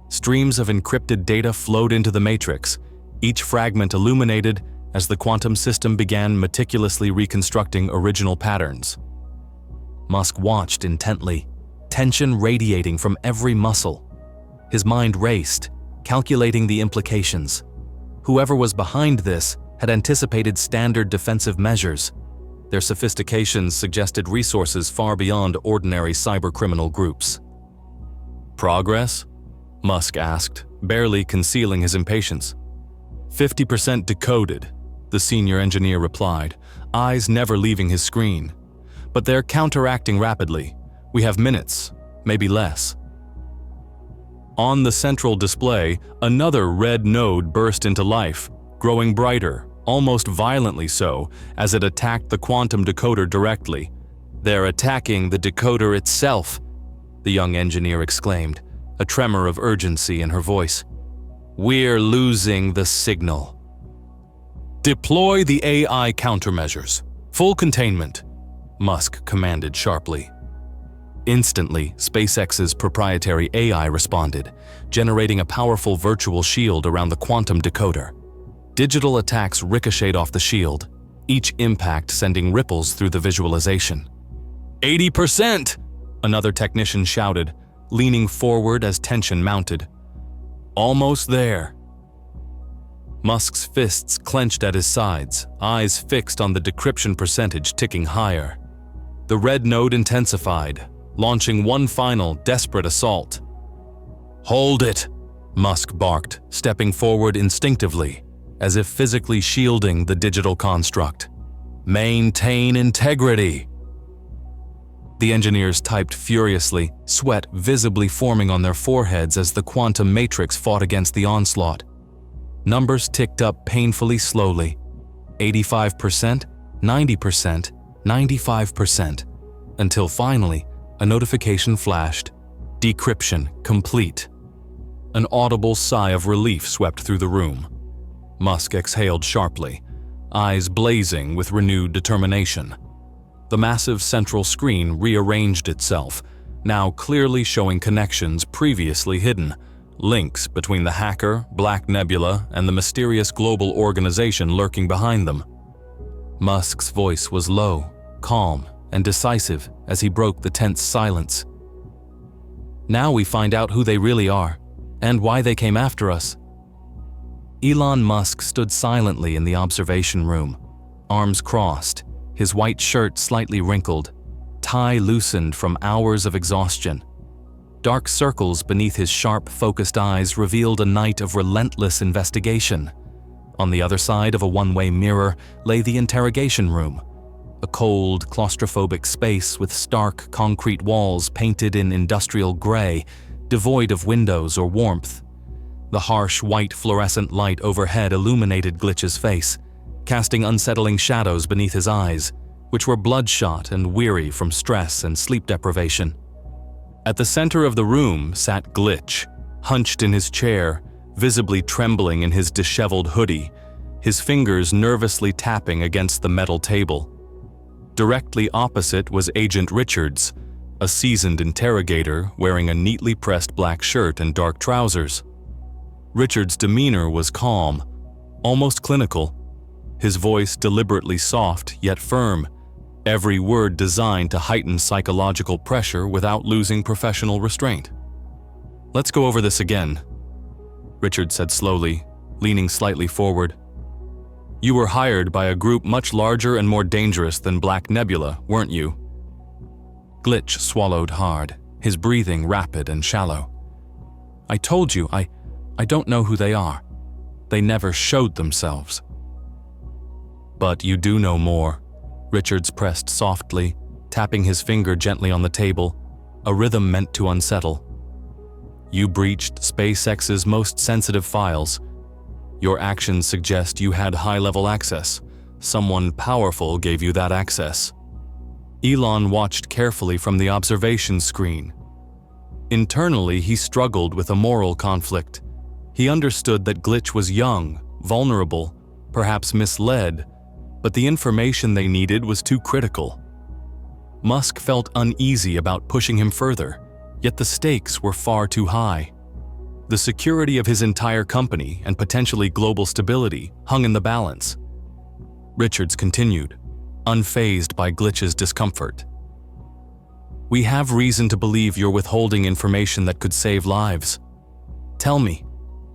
Streams of encrypted data flowed into the matrix, each fragment illuminated as the quantum system began meticulously reconstructing original patterns. Musk watched intently, tension radiating from every muscle. His mind raced, calculating the implications. Whoever was behind this had anticipated standard defensive measures. Their sophistications suggested resources far beyond ordinary cybercriminal groups. "Progress?" Musk asked, barely concealing his impatience. 50% decoded, the senior engineer replied, eyes never leaving his screen. "But they're counteracting rapidly. We have minutes, maybe less." On the central display, another red node burst into life, growing brighter, almost violently so, as it attacked the quantum decoder directly. "They're attacking the decoder itself," the young engineer exclaimed, a tremor of urgency in her voice. "We're losing the signal." "Deploy the AI countermeasures. Full containment," Musk commanded sharply. Instantly, SpaceX's proprietary AI responded, generating a powerful virtual shield around the quantum decoder. Digital attacks ricocheted off the shield, each impact sending ripples through the visualization. 80%! Another technician shouted, leaning forward as tension mounted. "Almost there." Musk's fists clenched at his sides, eyes fixed on the decryption percentage ticking higher. The red node intensified, launching one final, desperate assault. "Hold it," Musk barked, stepping forward instinctively, as if physically shielding the digital construct. "Maintain integrity." The engineers typed furiously, sweat visibly forming on their foreheads as the quantum matrix fought against the onslaught. Numbers ticked up painfully slowly. 85%, 90%, 95%, until finally, a notification flashed. Decryption complete. An audible sigh of relief swept through the room. Musk exhaled sharply, eyes blazing with renewed determination. The massive central screen rearranged itself, now clearly showing connections previously hidden, links between the hacker, Black Nebula, and the mysterious global organization lurking behind them. Musk's voice was low, calm, and decisive as he broke the tense silence. "Now we find out who they really are, and why they came after us." Elon Musk stood silently in the observation room, arms crossed, his white shirt slightly wrinkled, tie loosened from hours of exhaustion. Dark circles beneath his sharp, focused eyes revealed a night of relentless investigation. On the other side of a one-way mirror lay the interrogation room, a cold, claustrophobic space with stark concrete walls painted in industrial gray, devoid of windows or warmth. The harsh white fluorescent light overhead illuminated Glitch's face, casting unsettling shadows beneath his eyes, which were bloodshot and weary from stress and sleep deprivation. At the center of the room sat Glitch, hunched in his chair, visibly trembling in his disheveled hoodie, his fingers nervously tapping against the metal table. Directly opposite was Agent Richards, a seasoned interrogator wearing a neatly pressed black shirt and dark trousers. Richards' demeanor was calm, almost clinical, his voice deliberately soft yet firm, every word designed to heighten psychological pressure without losing professional restraint. "Let's go over this again," Richards said slowly, leaning slightly forward. "You were hired by a group much larger and more dangerous than Black Nebula, weren't you?" Glitch swallowed hard, his breathing rapid and shallow. "I told you, I don't know who they are. They never showed themselves." "But you do know more," Richards pressed softly, tapping his finger gently on the table, a rhythm meant to unsettle. "You breached SpaceX's most sensitive files. Your actions suggest you had high-level access. Someone powerful gave you that access." Elon watched carefully from the observation screen. Internally, he struggled with a moral conflict. He understood that Glitch was young, vulnerable, perhaps misled, but the information they needed was too critical. Musk felt uneasy about pushing him further, yet the stakes were far too high. The security of his entire company and potentially global stability hung in the balance. Richards continued, unfazed by Glitch's discomfort. "We have reason to believe you're withholding information that could save lives. Tell me,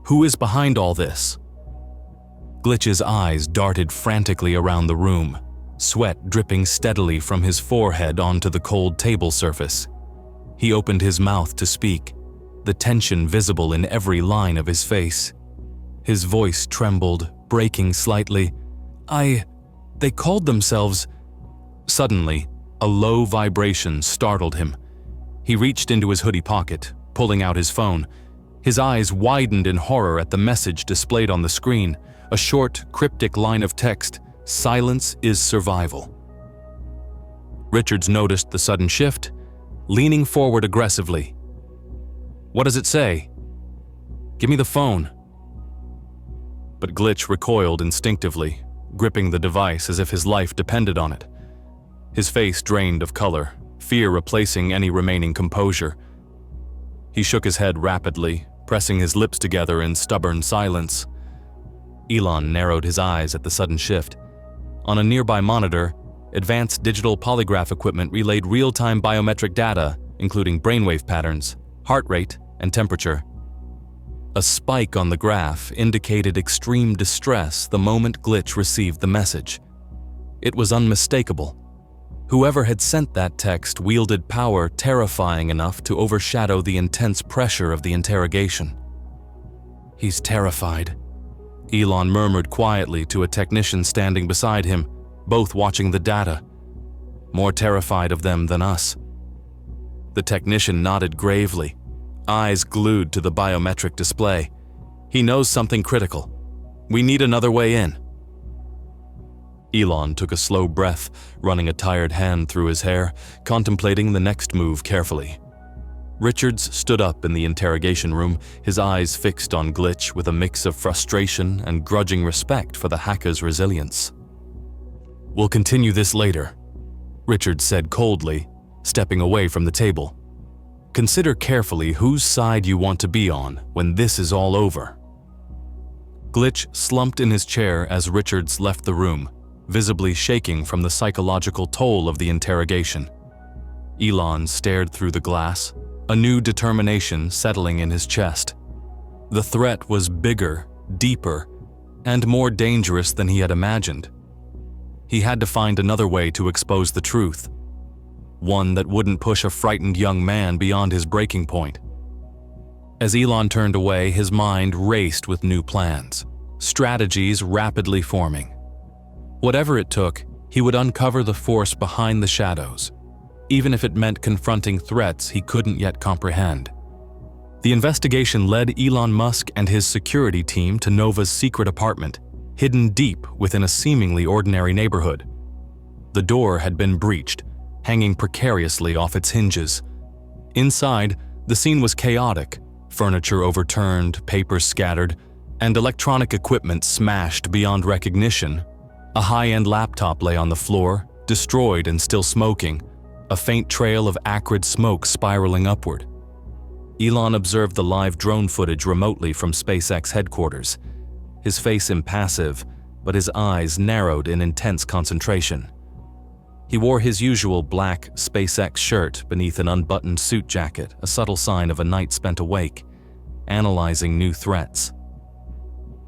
who is behind all this?" Glitch's eyes darted frantically around the room, sweat dripping steadily from his forehead onto the cold table surface. He opened his mouth to speak, the tension visible in every line of his face. His voice trembled, breaking slightly. They called themselves... Suddenly, a low vibration startled him. He reached into his hoodie pocket, pulling out his phone. His eyes widened in horror at the message displayed on the screen, a short, cryptic line of text, "Silence is survival." Richards noticed the sudden shift, leaning forward aggressively. "What does it say?" "Give me the phone." But Glitch recoiled instinctively, gripping the device as if his life depended on it. His face drained of color, fear replacing any remaining composure. He shook his head rapidly, pressing his lips together in stubborn silence. Elon narrowed his eyes at the sudden shift. On a nearby monitor, advanced digital polygraph equipment relayed real-time biometric data, including brainwave patterns, heart rate, and temperature. A spike on the graph indicated extreme distress the moment Glitch received the message. It was unmistakable. Whoever had sent that text wielded power terrifying enough to overshadow the intense pressure of the interrogation. "He's terrified," Elon murmured quietly to a technician standing beside him, both watching the data. "More terrified of them than us." The technician nodded gravely, eyes glued to the biometric display. "He knows something critical. We need another way in." Elon took a slow breath, running a tired hand through his hair, contemplating the next move carefully. Richards stood up in the interrogation room, his eyes fixed on Glitch with a mix of frustration and grudging respect for the hacker's resilience. "We'll continue this later," Richards said coldly, stepping away from the table. "Consider carefully whose side you want to be on when this is all over." Glitch slumped in his chair as Richards left the room, visibly shaking from the psychological toll of the interrogation. Elon stared through the glass, a new determination settling in his chest. The threat was bigger, deeper, and more dangerous than he had imagined. He had to find another way to expose the truth, one that wouldn't push a frightened young man beyond his breaking point. As Elon turned away, his mind raced with new plans, strategies rapidly forming. Whatever it took, he would uncover the force behind the shadows, even if it meant confronting threats he couldn't yet comprehend. The investigation led Elon Musk and his security team to Nova's secret apartment, hidden deep within a seemingly ordinary neighborhood. The door had been breached, hanging precariously off its hinges. Inside, the scene was chaotic, furniture overturned, papers scattered, and electronic equipment smashed beyond recognition. A high-end laptop lay on the floor, destroyed and still smoking, a faint trail of acrid smoke spiraling upward. Elon observed the live drone footage remotely from SpaceX headquarters, his face impassive, but his eyes narrowed in intense concentration. He wore his usual black SpaceX shirt beneath an unbuttoned suit jacket, a subtle sign of a night spent awake, analyzing new threats.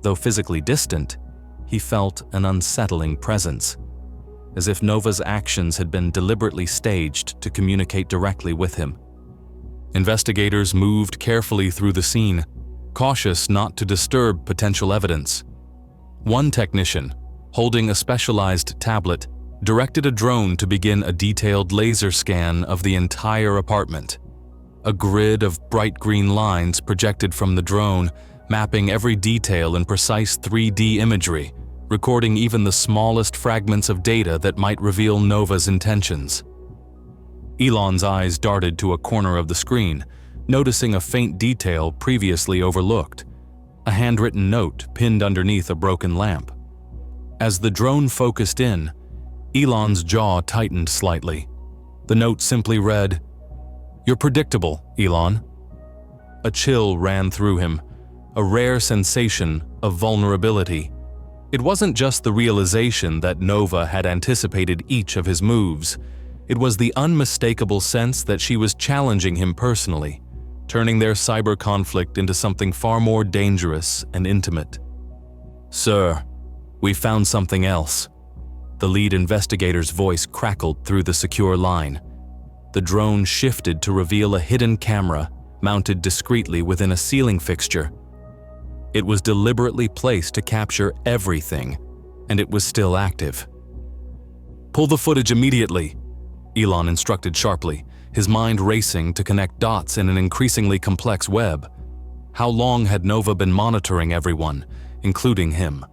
Though physically distant, he felt an unsettling presence, as if Nova's actions had been deliberately staged to communicate directly with him. Investigators moved carefully through the scene, cautious not to disturb potential evidence. One technician, holding a specialized tablet, directed a drone to begin a detailed laser scan of the entire apartment. A grid of bright green lines projected from the drone, mapping every detail in precise 3D imagery, recording even the smallest fragments of data that might reveal Nova's intentions. Elon's eyes darted to a corner of the screen, noticing a faint detail previously overlooked, a handwritten note pinned underneath a broken lamp. As the drone focused in, Elon's jaw tightened slightly. The note simply read, "You're predictable, Elon." A chill ran through him, a rare sensation of vulnerability. It wasn't just the realization that Nova had anticipated each of his moves. It was the unmistakable sense that she was challenging him personally, turning their cyber conflict into something far more dangerous and intimate. "Sir, we found something else." The lead investigator's voice crackled through the secure line. The drone shifted to reveal a hidden camera mounted discreetly within a ceiling fixture. It was deliberately placed to capture everything, and it was still active. "Pull the footage immediately," Elon instructed sharply, his mind racing to connect dots in an increasingly complex web. How long had Nova been monitoring everyone, including him?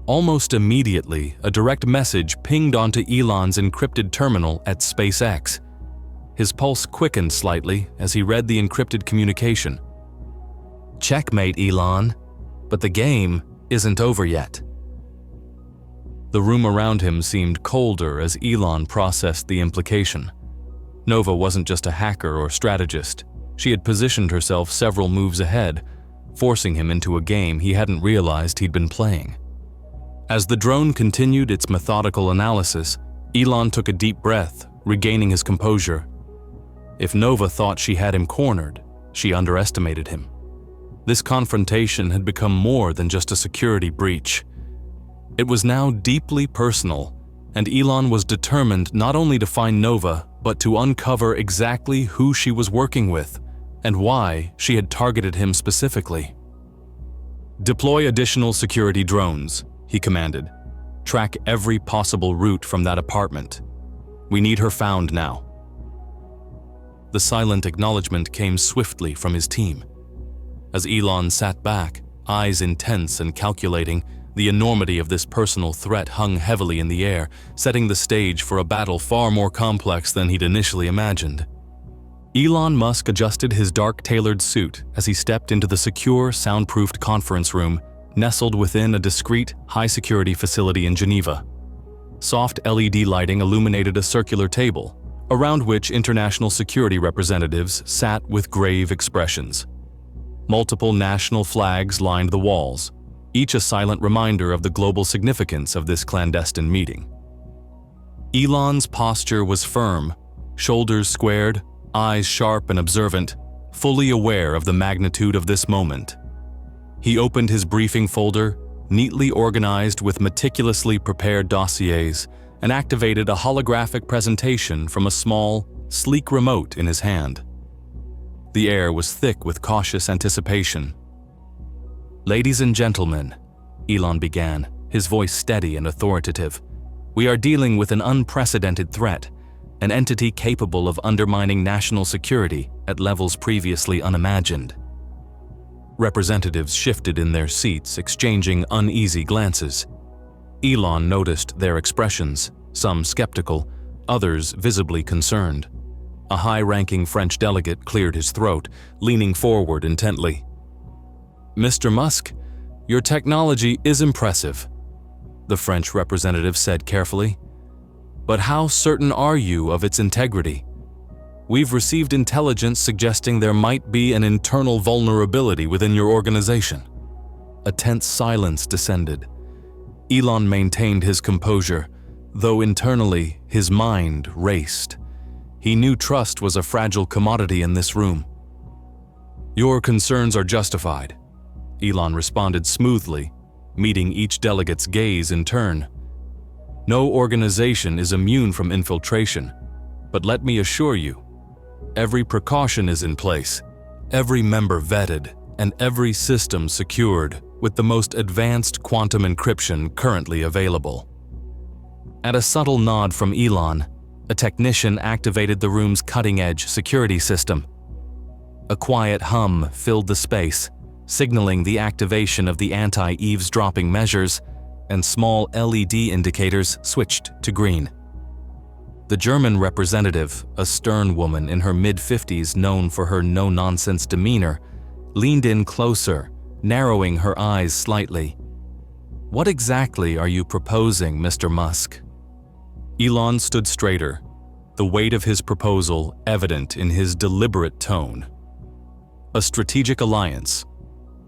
Almost immediately, a direct message pinged onto Elon's encrypted terminal at SpaceX. His pulse quickened slightly as he read the encrypted communication. "Checkmate, Elon, but the game isn't over yet." The room around him seemed colder as Elon processed the implication. Nova wasn't just a hacker or strategist. She had positioned herself several moves ahead, forcing him into a game he hadn't realized he'd been playing. As the drone continued its methodical analysis, Elon took a deep breath, regaining his composure. If Nova thought she had him cornered, she underestimated him. This confrontation had become more than just a security breach. It was now deeply personal, and Elon was determined not only to find Nova, but to uncover exactly who she was working with and why she had targeted him specifically. "Deploy additional security drones," he commanded. "Track every possible route from that apartment. We need her found now." The silent acknowledgement came swiftly from his team. As Elon sat back, eyes intense and calculating, the enormity of this personal threat hung heavily in the air, setting the stage for a battle far more complex than he'd initially imagined. Elon Musk adjusted his dark-tailored suit as he stepped into the secure, soundproofed conference room nestled within a discreet, high-security facility in Geneva. Soft LED lighting illuminated a circular table, around which international security representatives sat with grave expressions. Multiple national flags lined the walls, each a silent reminder of the global significance of this clandestine meeting. Elon's posture was firm, shoulders squared, eyes sharp and observant, fully aware of the magnitude of this moment. He opened his briefing folder, neatly organized with meticulously prepared dossiers, and activated a holographic presentation from a small, sleek remote in his hand. The air was thick with cautious anticipation. "Ladies and gentlemen," Elon began, his voice steady and authoritative, "we are dealing with an unprecedented threat, an entity capable of undermining national security at levels previously unimagined." Representatives shifted in their seats, exchanging uneasy glances. Elon noticed their expressions, some skeptical, others visibly concerned. A high-ranking French delegate cleared his throat, leaning forward intently. "Mr. Musk, your technology is impressive," the French representative said carefully. "But how certain are you of its integrity? We've received intelligence suggesting there might be an internal vulnerability within your organization." A tense silence descended. Elon maintained his composure, though internally his mind raced. He knew trust was a fragile commodity in this room. "Your concerns are justified," Elon responded smoothly, meeting each delegate's gaze in turn. "No organization is immune from infiltration, but let me assure you, every precaution is in place, every member vetted, and every system secured with the most advanced quantum encryption currently available." At a subtle nod from Elon, a technician activated the room's cutting-edge security system. A quiet hum filled the space, signaling the activation of the anti-eavesdropping measures, and small LED indicators switched to green. The German representative, a stern woman in her mid-50s known for her no-nonsense demeanor, leaned in closer, narrowing her eyes slightly. "What exactly are you proposing, Mr. Musk?" Elon stood straighter, the weight of his proposal evident in his deliberate tone. "A strategic alliance,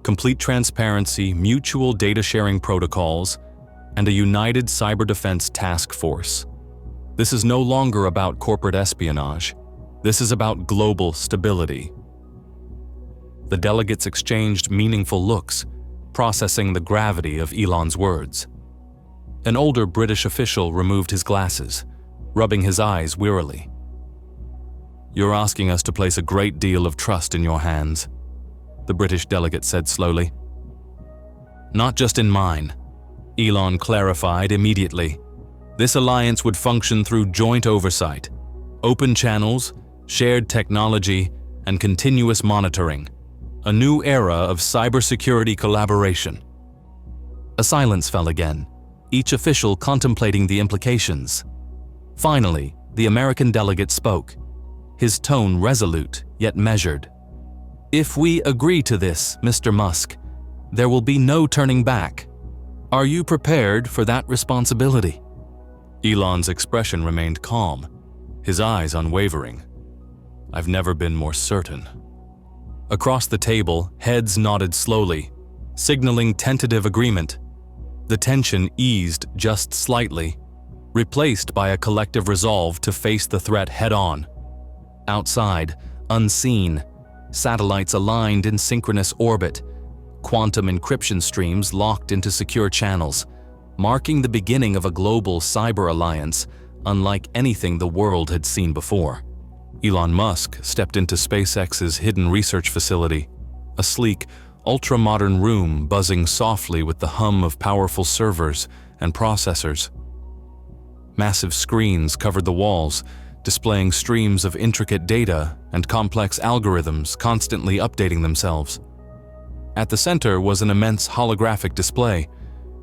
complete transparency, mutual data-sharing protocols, and a united cyber defense task force. This is no longer about corporate espionage. This is about global stability." The delegates exchanged meaningful looks, processing the gravity of Elon's words. An older British official removed his glasses, rubbing his eyes wearily. "You're asking us to place a great deal of trust in your hands," the British delegate said slowly. "Not just in mine," Elon clarified immediately. This alliance would function through joint oversight, open channels, shared technology, and continuous monitoring. A new era of cybersecurity collaboration. A silence fell again, each official contemplating the implications. Finally, the American delegate spoke, his tone resolute yet measured. If we agree to this, Mr. Musk, there will be no turning back. Are you prepared for that responsibility? Elon's expression remained calm, his eyes unwavering. I've never been more certain. Across the table, heads nodded slowly, signaling tentative agreement. The tension eased just slightly, replaced by a collective resolve to face the threat head-on. Outside, unseen, satellites aligned in synchronous orbit, quantum encryption streams locked into secure channels, marking the beginning of a global cyber alliance unlike anything the world had seen before. Elon Musk stepped into SpaceX's hidden research facility, a sleek, ultra-modern room buzzing softly with the hum of powerful servers and processors. Massive screens covered the walls, displaying streams of intricate data and complex algorithms constantly updating themselves. At the center was an immense holographic display,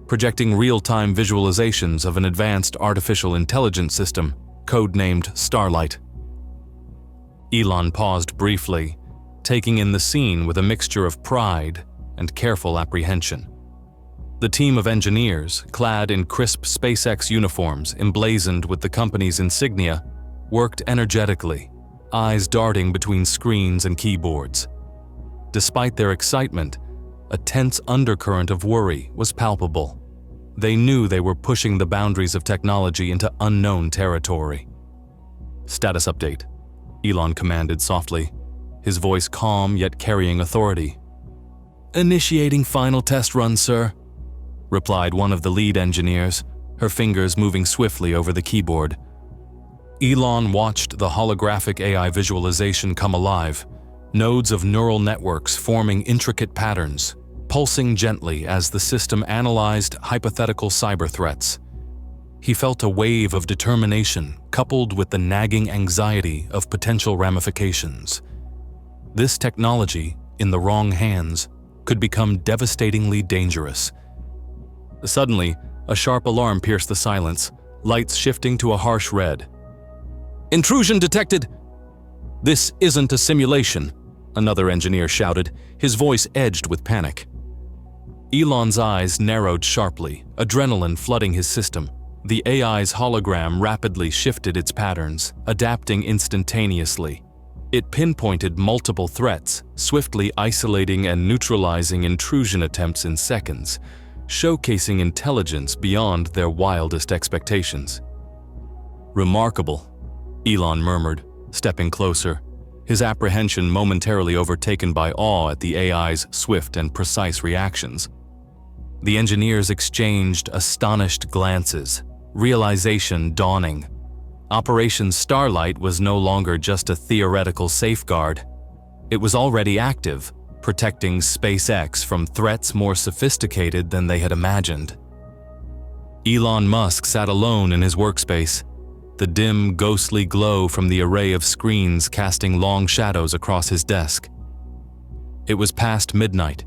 projecting real-time visualizations of an advanced artificial intelligence system, codenamed Starlight. Elon paused briefly, taking in the scene with a mixture of pride and careful apprehension. The team of engineers, clad in crisp SpaceX uniforms emblazoned with the company's insignia, worked energetically, eyes darting between screens and keyboards. Despite their excitement, a tense undercurrent of worry was palpable. They knew they were pushing the boundaries of technology into unknown territory. Status update, Elon commanded softly, his voice calm yet carrying authority. Initiating final test run, sir, replied one of the lead engineers, her fingers moving swiftly over the keyboard. Elon watched the holographic AI visualization come alive, nodes of neural networks forming intricate patterns, pulsing gently as the system analyzed hypothetical cyber threats. He felt a wave of determination coupled with the nagging anxiety of potential ramifications. This technology, in the wrong hands, could become devastatingly dangerous. Suddenly, a sharp alarm pierced the silence, lights shifting to a harsh red. Intrusion detected! This isn't a simulation, another engineer shouted, his voice edged with panic. Elon's eyes narrowed sharply, adrenaline flooding his system. The AI's hologram rapidly shifted its patterns, adapting instantaneously. It pinpointed multiple threats, swiftly isolating and neutralizing intrusion attempts in seconds, showcasing intelligence beyond their wildest expectations. Remarkable, Elon murmured, stepping closer, his apprehension momentarily overtaken by awe at the AI's swift and precise reactions. The engineers exchanged astonished glances, realization dawning. Operation Starlight was no longer just a theoretical safeguard. It was already active, protecting SpaceX from threats more sophisticated than they had imagined. Elon Musk sat alone in his workspace, the dim, ghostly glow from the array of screens casting long shadows across his desk. It was past midnight,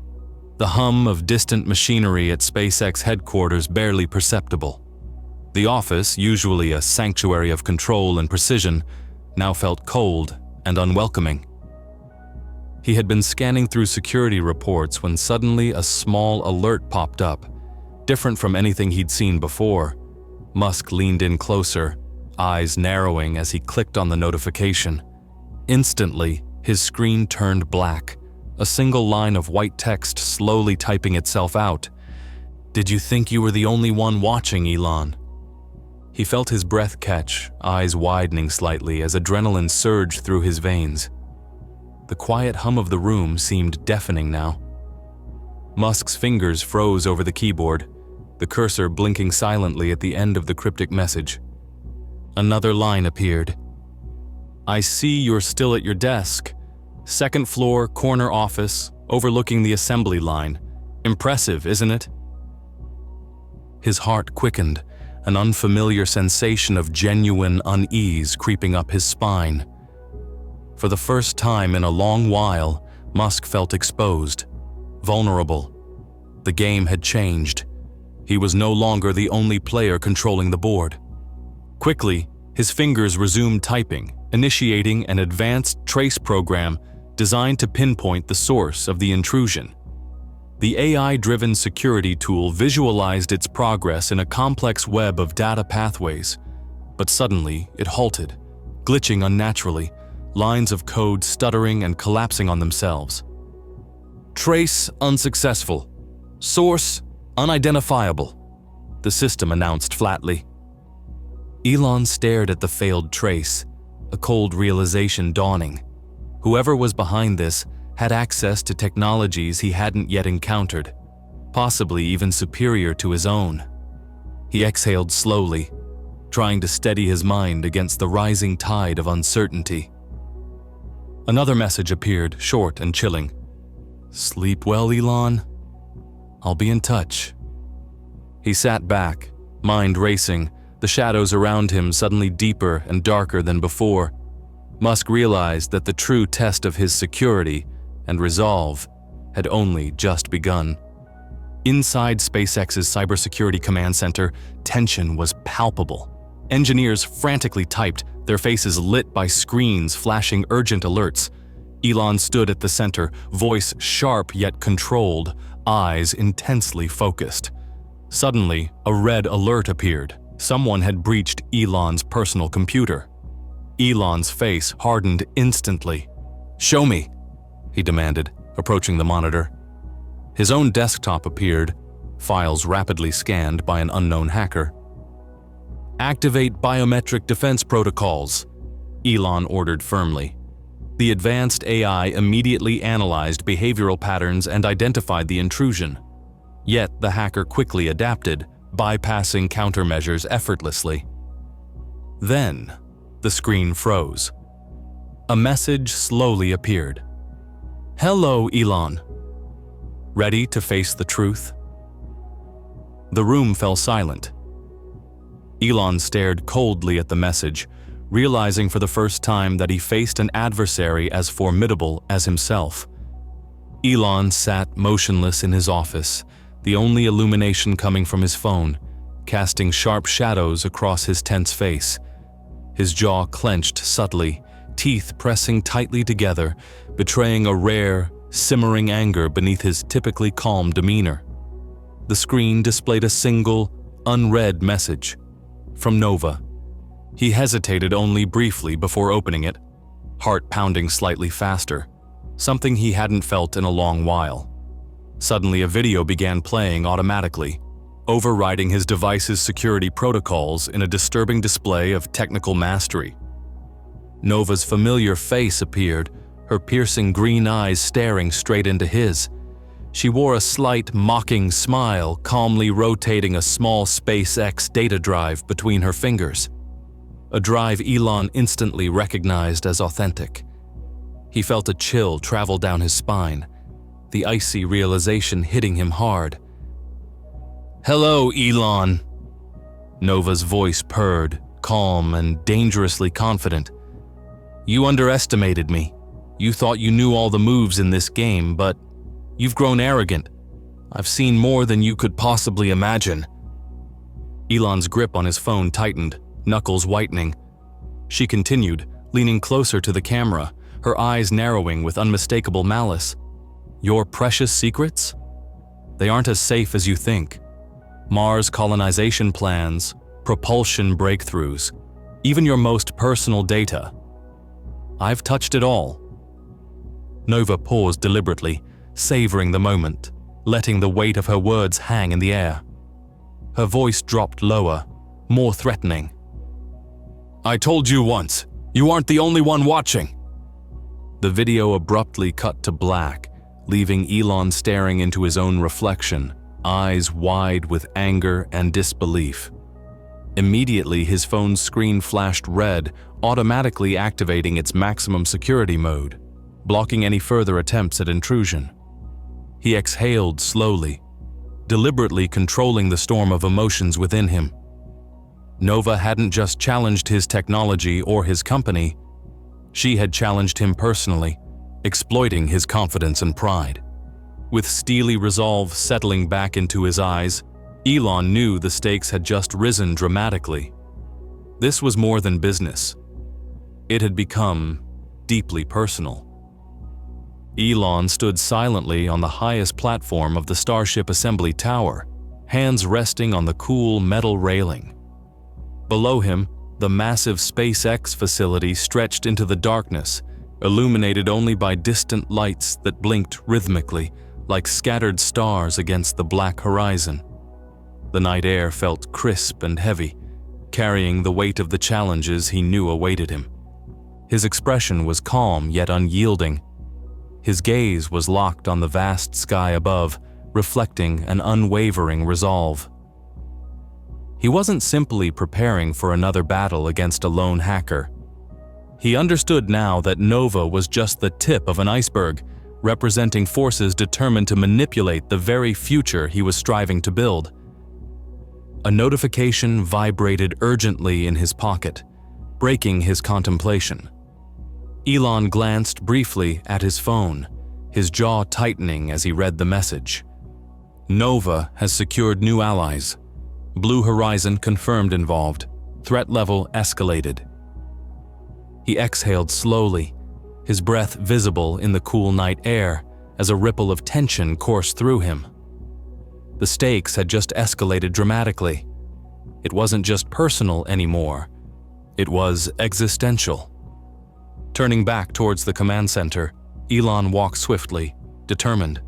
the hum of distant machinery at SpaceX headquarters barely perceptible. The office, usually a sanctuary of control and precision, now felt cold and unwelcoming. He had been scanning through security reports when suddenly a small alert popped up, different from anything he'd seen before. Musk leaned in closer, eyes narrowing as he clicked on the notification. Instantly, his screen turned black, a single line of white text slowly typing itself out. "Did you think you were the only one watching, Elon?" He felt his breath catch, eyes widening slightly as adrenaline surged through his veins. The quiet hum of the room seemed deafening now. Musk's fingers froze over the keyboard, the cursor blinking silently at the end of the cryptic message. Another line appeared. "I see you're still at your desk. Second floor, corner office, overlooking the assembly line. Impressive, isn't it?" His heart quickened, an unfamiliar sensation of genuine unease creeping up his spine. For the first time in a long while, Musk felt exposed, vulnerable. The game had changed. He was no longer the only player controlling the board. Quickly, his fingers resumed typing, initiating an advanced trace program designed to pinpoint the source of the intrusion. The AI-driven security tool visualized its progress in a complex web of data pathways, but suddenly it halted, glitching unnaturally, lines of code stuttering and collapsing on themselves. Trace unsuccessful. Source unidentifiable, the system announced flatly. Elon stared at the failed trace, a cold realization dawning. Whoever was behind this had access to technologies he hadn't yet encountered, possibly even superior to his own. He exhaled slowly, trying to steady his mind against the rising tide of uncertainty. Another message appeared, short and chilling. "Sleep well, Elon. I'll be in touch." He sat back, mind racing, the shadows around him suddenly deeper and darker than before. Musk realized that the true test of his security and resolve had only just begun. Inside SpaceX's cybersecurity command center, tension was palpable. Engineers frantically typed, their faces lit by screens flashing urgent alerts. Elon stood at the center, voice sharp yet controlled, eyes intensely focused. Suddenly, a red alert appeared. Someone had breached Elon's personal computer. Elon's face hardened instantly. "Show me," he demanded, approaching the monitor. His own desktop appeared, files rapidly scanned by an unknown hacker. "Activate biometric defense protocols," Elon ordered firmly. The advanced AI immediately analyzed behavioral patterns and identified the intrusion. Yet the hacker quickly adapted, bypassing countermeasures effortlessly. Then, the screen froze. A message slowly appeared. "Hello, Elon. Ready to face the truth?" The room fell silent. Elon stared coldly at the message, realizing for the first time that he faced an adversary as formidable as himself. Elon sat motionless in his office, the only illumination coming from his phone, casting sharp shadows across his tense face. His jaw clenched subtly, teeth pressing tightly together, betraying a rare, simmering anger beneath his typically calm demeanor. The screen displayed a single, unread message from Nova. He hesitated only briefly before opening it, heart pounding slightly faster, something he hadn't felt in a long while. Suddenly, a video began playing automatically, overriding his device's security protocols in a disturbing display of technical mastery. Nova's familiar face appeared, her piercing green eyes staring straight into his. She wore a slight, mocking smile, calmly rotating a small SpaceX data drive between her fingers. A drive Elon instantly recognized as authentic. He felt a chill travel down his spine, the icy realization hitting him hard. "Hello, Elon." Nova's voice purred, calm and dangerously confident. "You underestimated me. You thought you knew all the moves in this game, but you've grown arrogant. I've seen more than you could possibly imagine." Elon's grip on his phone tightened, knuckles whitening. She continued, leaning closer to the camera, her eyes narrowing with unmistakable malice. "Your precious secrets? They aren't as safe as you think. Mars colonization plans, propulsion breakthroughs, even your most personal data. I've touched it all." Nova paused deliberately, savoring the moment, letting the weight of her words hang in the air. Her voice dropped lower, more threatening. "I told you once, you aren't the only one watching." The video abruptly cut to black, leaving Elon staring into his own reflection, eyes wide with anger and disbelief. Immediately, his phone's screen flashed red, automatically activating its maximum security mode, blocking any further attempts at intrusion. He exhaled slowly, deliberately controlling the storm of emotions within him. Nova hadn't just challenged his technology or his company, she had challenged him personally, exploiting his confidence and pride. With steely resolve settling back into his eyes, Elon knew the stakes had just risen dramatically. This was more than business. It had become deeply personal. Elon stood silently on the highest platform of the Starship Assembly Tower, hands resting on the cool metal railing. Below him, the massive SpaceX facility stretched into the darkness, illuminated only by distant lights that blinked rhythmically like scattered stars against the black horizon. The night air felt crisp and heavy, carrying the weight of the challenges he knew awaited him. His expression was calm yet unyielding. His gaze was locked on the vast sky above, reflecting an unwavering resolve. He wasn't simply preparing for another battle against a lone hacker. He understood now that Nova was just the tip of an iceberg, representing forces determined to manipulate the very future he was striving to build. A notification vibrated urgently in his pocket, breaking his contemplation. Elon glanced briefly at his phone, his jaw tightening as he read the message. Nova has secured new allies. Blue Horizon confirmed involved. Threat level escalated. He exhaled slowly, his breath visible in the cool night air as a ripple of tension coursed through him. The stakes had just escalated dramatically. It wasn't just personal anymore. It was existential. Turning back towards the command center, Elon walked swiftly, determined.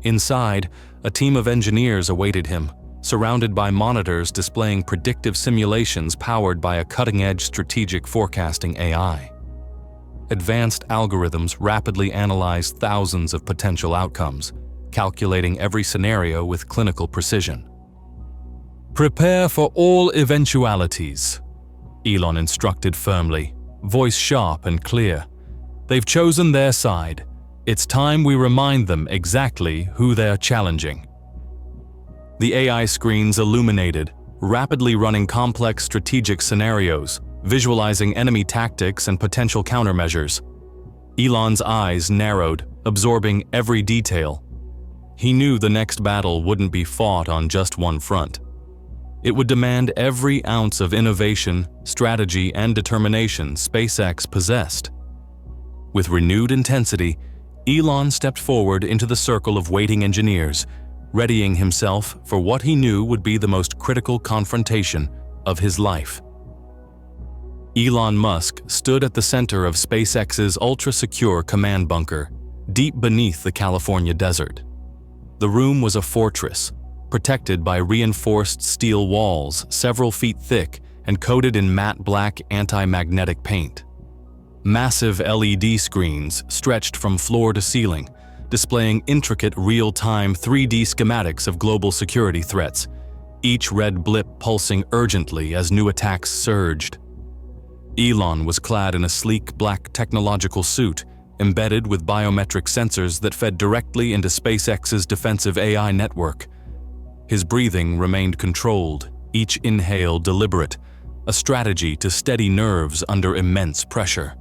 Inside, a team of engineers awaited him, surrounded by monitors displaying predictive simulations powered by a cutting-edge strategic forecasting AI. Advanced algorithms rapidly analyzed thousands of potential outcomes, calculating every scenario with clinical precision. "Prepare for all eventualities," Elon instructed firmly, voice sharp and clear. "They've chosen their side. It's time we remind them exactly who they're challenging." The AI screens illuminated, rapidly running complex strategic scenarios, visualizing enemy tactics and potential countermeasures. Elon's eyes narrowed, absorbing every detail. He knew the next battle wouldn't be fought on just one front. It would demand every ounce of innovation, strategy, and determination SpaceX possessed. With renewed intensity, Elon stepped forward into the circle of waiting engineers, readying himself for what he knew would be the most critical confrontation of his life. Elon Musk stood at the center of SpaceX's ultra-secure command bunker, deep beneath the California desert. The room was a fortress, protected by reinforced steel walls several feet thick and coated in matte black anti-magnetic paint. Massive LED screens stretched from floor to ceiling, displaying intricate real-time 3D schematics of global security threats, each red blip pulsing urgently as new attacks surged. Elon was clad in a sleek black technological suit, embedded with biometric sensors that fed directly into SpaceX's defensive AI network. His breathing remained controlled, each inhale deliberate, a strategy to steady nerves under immense pressure.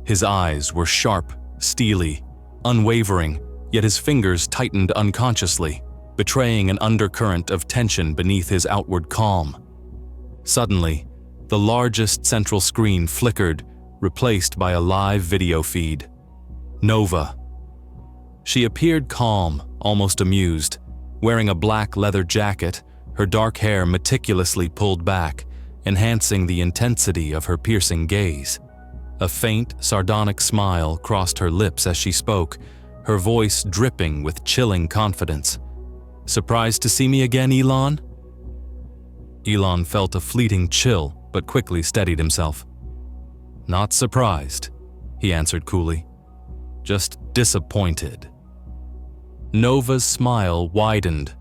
His eyes were sharp, steely, unwavering, yet his fingers tightened unconsciously, betraying an undercurrent of tension beneath his outward calm. Suddenly, the largest central screen flickered, replaced by a live video feed. Nova. She appeared calm, almost amused, wearing a black leather jacket, her dark hair meticulously pulled back, enhancing the intensity of her piercing gaze. A faint, sardonic smile crossed her lips as she spoke, her voice dripping with chilling confidence. "Surprised to see me again, Elon?" Elon felt a fleeting chill, but quickly steadied himself. "Not surprised," he answered coolly. "Just disappointed." Nova's smile widened,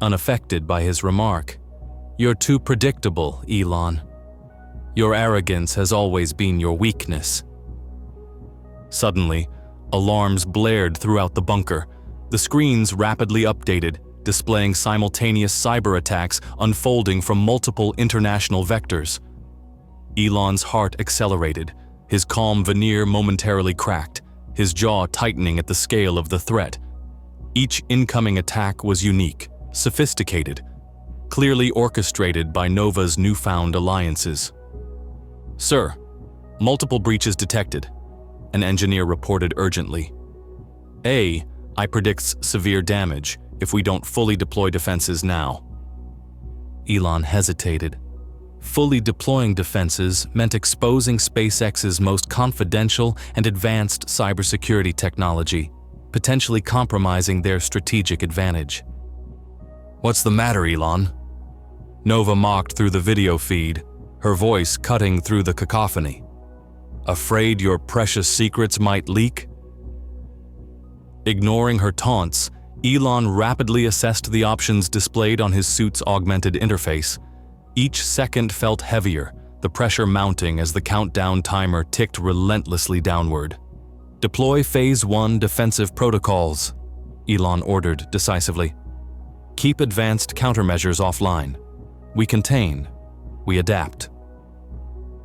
unaffected by his remark. "You're too predictable, Elon. Your arrogance has always been your weakness." Suddenly, alarms blared throughout the bunker. The screens rapidly updated, displaying simultaneous cyber attacks unfolding from multiple international vectors. Elon's heart accelerated, his calm veneer momentarily cracked, his jaw tightening at the scale of the threat. Each incoming attack was unique, sophisticated, clearly orchestrated by Nova's newfound alliances. "Sir, multiple breaches detected," an engineer reported urgently. "I predicts severe damage if we don't fully deploy defenses now." Elon hesitated. Fully deploying defenses meant exposing SpaceX's most confidential and advanced cybersecurity technology, potentially compromising their strategic advantage. "What's the matter, Elon?" Nova mocked through the video feed, her voice cutting through the cacophony. "Afraid your precious secrets might leak?" Ignoring her taunts, Elon rapidly assessed the options displayed on his suit's augmented interface. Each second felt heavier, the pressure mounting as the countdown timer ticked relentlessly downward. "Deploy Phase 1 defensive protocols," Elon ordered decisively. "Keep advanced countermeasures offline. We contain. We adapt."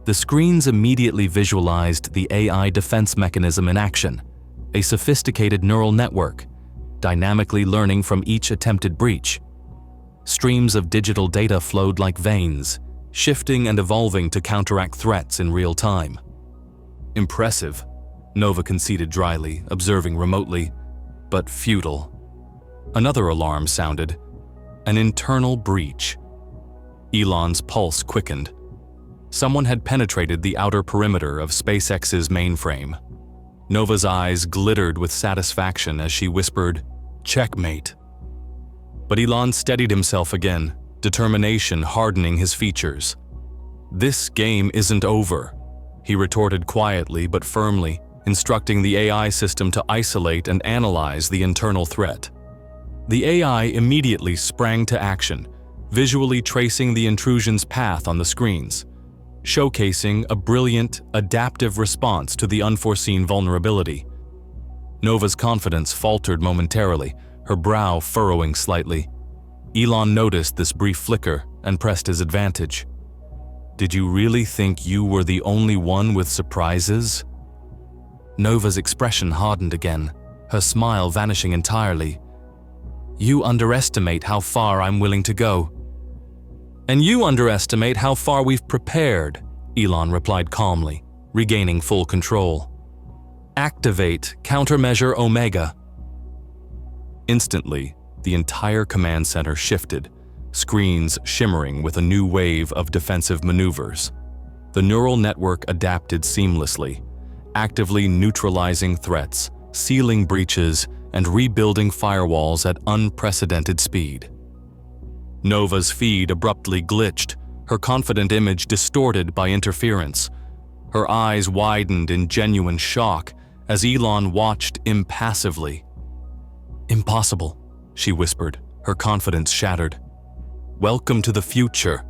The screens immediately visualized the AI defense mechanism in action, a sophisticated neural network, dynamically learning from each attempted breach. Streams of digital data flowed like veins, shifting and evolving to counteract threats in real time. "Impressive," Nova conceded dryly, observing remotely, "but futile." Another alarm sounded. An internal breach. Elon's pulse quickened. Someone had penetrated the outer perimeter of SpaceX's mainframe. Nova's eyes glittered with satisfaction as she whispered, "Checkmate." But Elon steadied himself again, determination hardening his features. "This game isn't over," he retorted quietly but firmly, instructing the AI system to isolate and analyze the internal threat. The AI immediately sprang to action, visually tracing the intrusion's path on the screens, showcasing a brilliant, adaptive response to the unforeseen vulnerability. Nova's confidence faltered momentarily, her brow furrowing slightly. Elon noticed this brief flicker and pressed his advantage. "Did you really think you were the only one with surprises?" Nova's expression hardened again, her smile vanishing entirely. "You underestimate how far I'm willing to go." "And you underestimate how far we've prepared," Elon replied calmly, regaining full control. "Activate Countermeasure Omega." Instantly, the entire command center shifted, screens shimmering with a new wave of defensive maneuvers. The neural network adapted seamlessly, actively neutralizing threats, sealing breaches, and rebuilding firewalls at unprecedented speed. Nova's feed abruptly glitched, her confident image distorted by interference. Her eyes widened in genuine shock as Elon watched impassively. "Impossible," she whispered, her confidence shattered. "Welcome to the future,"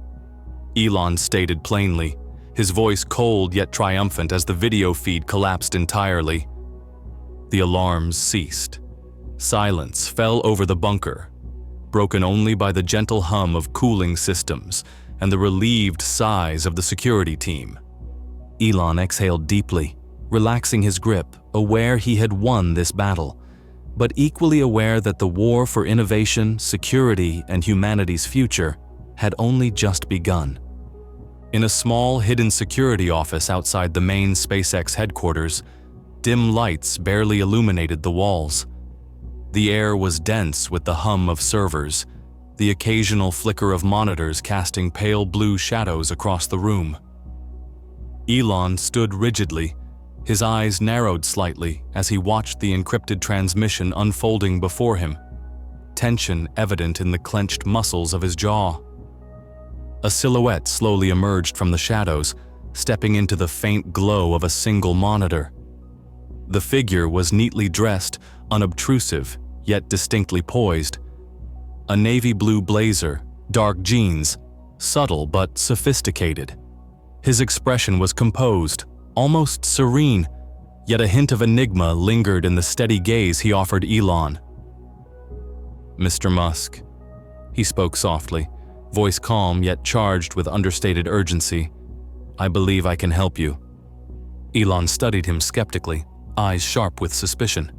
Elon stated plainly, his voice cold yet triumphant as the video feed collapsed entirely. The alarms ceased. Silence fell over the bunker, broken only by the gentle hum of cooling systems and the relieved sighs of the security team. Elon exhaled deeply, relaxing his grip, aware he had won this battle, but equally aware that the war for innovation, security, and humanity's future had only just begun. In a small, hidden security office outside the main SpaceX headquarters, dim lights barely illuminated the walls. The air was dense with the hum of servers, the occasional flicker of monitors casting pale blue shadows across the room. Elon stood rigidly, his eyes narrowed slightly as he watched the encrypted transmission unfolding before him, tension evident in the clenched muscles of his jaw. A silhouette slowly emerged from the shadows, stepping into the faint glow of a single monitor. The figure was neatly dressed, unobtrusive, yet distinctly poised. A navy blue blazer, dark jeans, subtle but sophisticated. His expression was composed, almost serene, yet a hint of enigma lingered in the steady gaze he offered Elon. Mr. Musk. He spoke softly, voice calm yet charged with understated urgency. I believe I can help you. Elon studied him skeptically, eyes sharp with suspicion.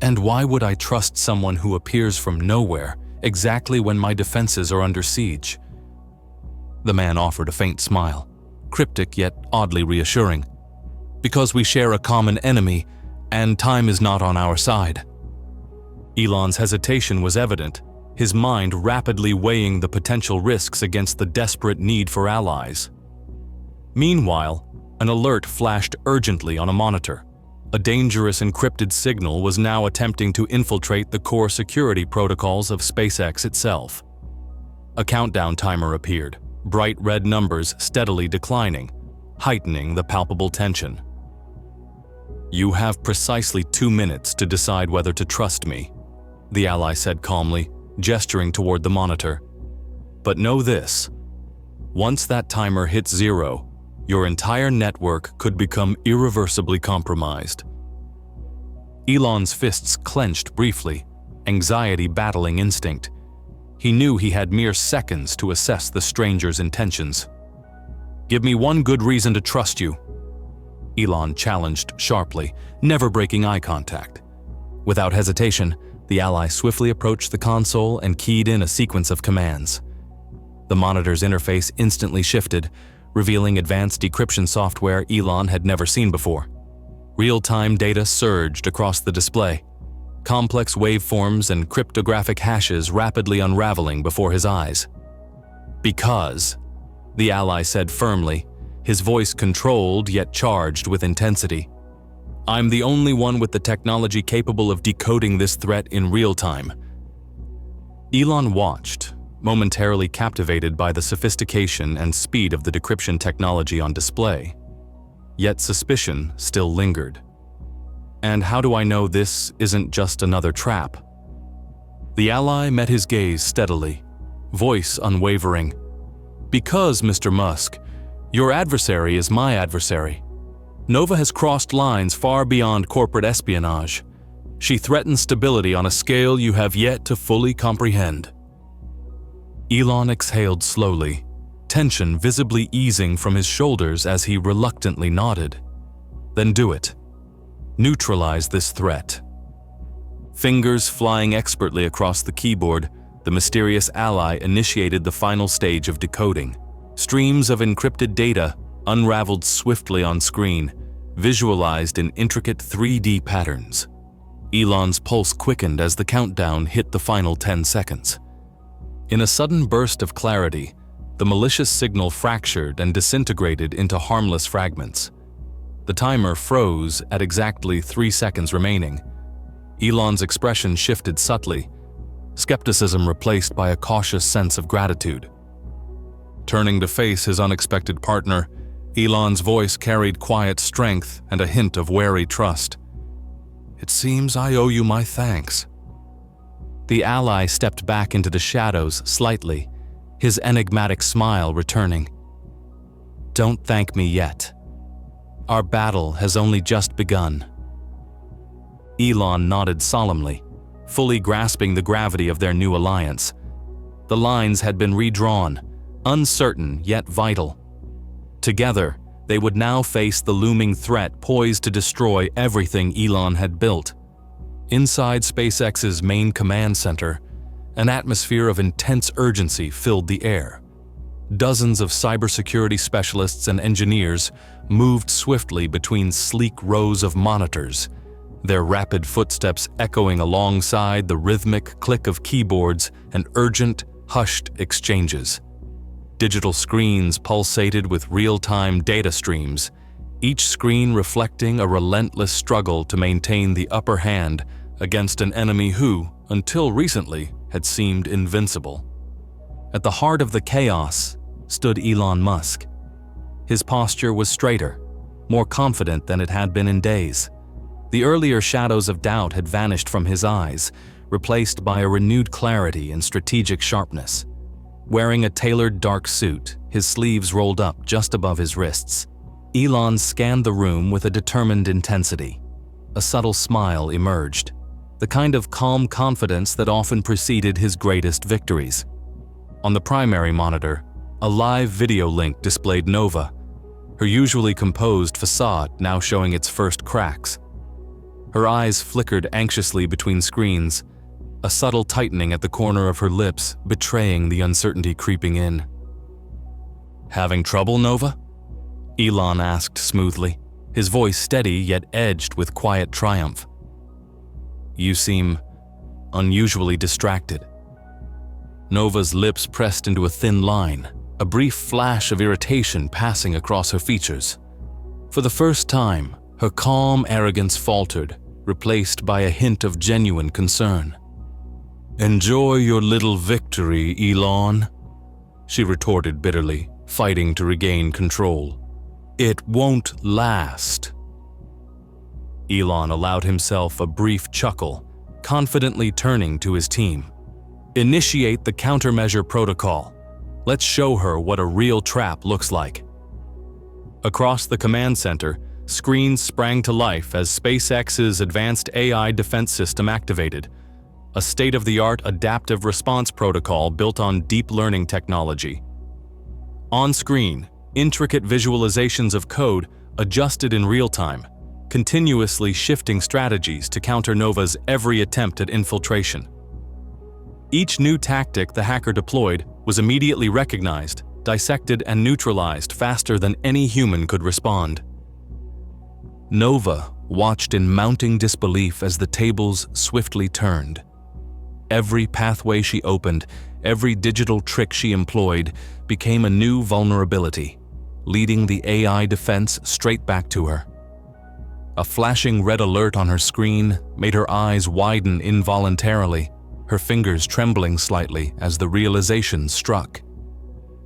And why would I trust someone who appears from nowhere, exactly when my defenses are under siege? The man offered a faint smile, cryptic yet oddly reassuring. Because we share a common enemy, and time is not on our side. Elon's hesitation was evident, his mind rapidly weighing the potential risks against the desperate need for allies. Meanwhile, an alert flashed urgently on a monitor. A dangerous encrypted signal was now attempting to infiltrate the core security protocols of SpaceX itself. A countdown timer appeared, bright red numbers steadily declining, heightening the palpable tension. You have precisely 2 minutes to decide whether to trust me, the ally said calmly, gesturing toward the monitor. But know this, once that timer hits 0, your entire network could become irreversibly compromised. Elon's fists clenched briefly, anxiety battling instinct. He knew he had mere seconds to assess the stranger's intentions. Give me one good reason to trust you, Elon challenged sharply, never breaking eye contact. Without hesitation, the ally swiftly approached the console and keyed in a sequence of commands. The monitor's interface instantly shifted, revealing advanced decryption software Elon had never seen before. Real-time data surged across the display, complex waveforms and cryptographic hashes rapidly unraveling before his eyes. Because, the ally said firmly, his voice controlled yet charged with intensity. I'm the only one with the technology capable of decoding this threat in real time. Elon watched, momentarily captivated by the sophistication and speed of the decryption technology on display. Yet suspicion still lingered. And how do I know this isn't just another trap? The ally met his gaze steadily, voice unwavering. Because, Mr. Musk, your adversary is my adversary. Nova has crossed lines far beyond corporate espionage. She threatens stability on a scale you have yet to fully comprehend. Elon exhaled slowly, tension visibly easing from his shoulders as he reluctantly nodded. Then do it. Neutralize this threat. Fingers flying expertly across the keyboard, the mysterious ally initiated the final stage of decoding. Streams of encrypted data unraveled swiftly on screen, visualized in intricate 3D patterns. Elon's pulse quickened as the countdown hit the final 10 seconds. In a sudden burst of clarity, the malicious signal fractured and disintegrated into harmless fragments. The timer froze at exactly 3 seconds remaining. Elon's expression shifted subtly, skepticism replaced by a cautious sense of gratitude. Turning to face his unexpected partner, Elon's voice carried quiet strength and a hint of wary trust. It seems I owe you my thanks. The ally stepped back into the shadows slightly, his enigmatic smile returning. Don't thank me yet. Our battle has only just begun. Elon nodded solemnly, fully grasping the gravity of their new alliance. The lines had been redrawn, uncertain yet vital. Together, they would now face the looming threat poised to destroy everything Elon had built. Inside SpaceX's main command center, an atmosphere of intense urgency filled the air. Dozens of cybersecurity specialists and engineers moved swiftly between sleek rows of monitors, their rapid footsteps echoing alongside the rhythmic click of keyboards and urgent, hushed exchanges. Digital screens pulsated with real-time data streams, each screen reflecting a relentless struggle to maintain the upper hand against an enemy who, until recently, had seemed invincible. At the heart of the chaos stood Elon Musk. His posture was straighter, more confident than it had been in days. The earlier shadows of doubt had vanished from his eyes, replaced by a renewed clarity and strategic sharpness. Wearing a tailored dark suit, his sleeves rolled up just above his wrists, Elon scanned the room with a determined intensity. A subtle smile emerged. the kind of calm confidence that often preceded his greatest victories. On the primary monitor, a live video link displayed Nova, her usually composed facade now showing its first cracks. Her eyes flickered anxiously between screens, a subtle tightening at the corner of her lips betraying the uncertainty creeping in. "Having trouble, Nova?" Elon asked smoothly, his voice steady yet edged with quiet triumph. "You seem unusually distracted." Nova's lips pressed into a thin line, a brief flash of irritation passing across her features. For the first time, her calm arrogance faltered, replaced by a hint of genuine concern. "Enjoy your little victory, Elon," she retorted bitterly, fighting to regain control. "It won't last." Elon allowed himself a brief chuckle, confidently turning to his team. "Initiate the countermeasure protocol. Let's show her what a real trap looks like." Across the command center, screens sprang to life as SpaceX's advanced AI defense system activated, a state-of-the-art adaptive response protocol built on deep learning technology. On screen, intricate visualizations of code adjusted in real time, continuously shifting strategies to counter Nova's every attempt at infiltration. Each new tactic the hacker deployed was immediately recognized, dissected, and neutralized faster than any human could respond. Nova watched in mounting disbelief as the tables swiftly turned. Every pathway she opened, every digital trick she employed, became a new vulnerability, leading the AI defense straight back to her. A flashing red alert on her screen made her eyes widen involuntarily, her fingers trembling slightly as the realization struck.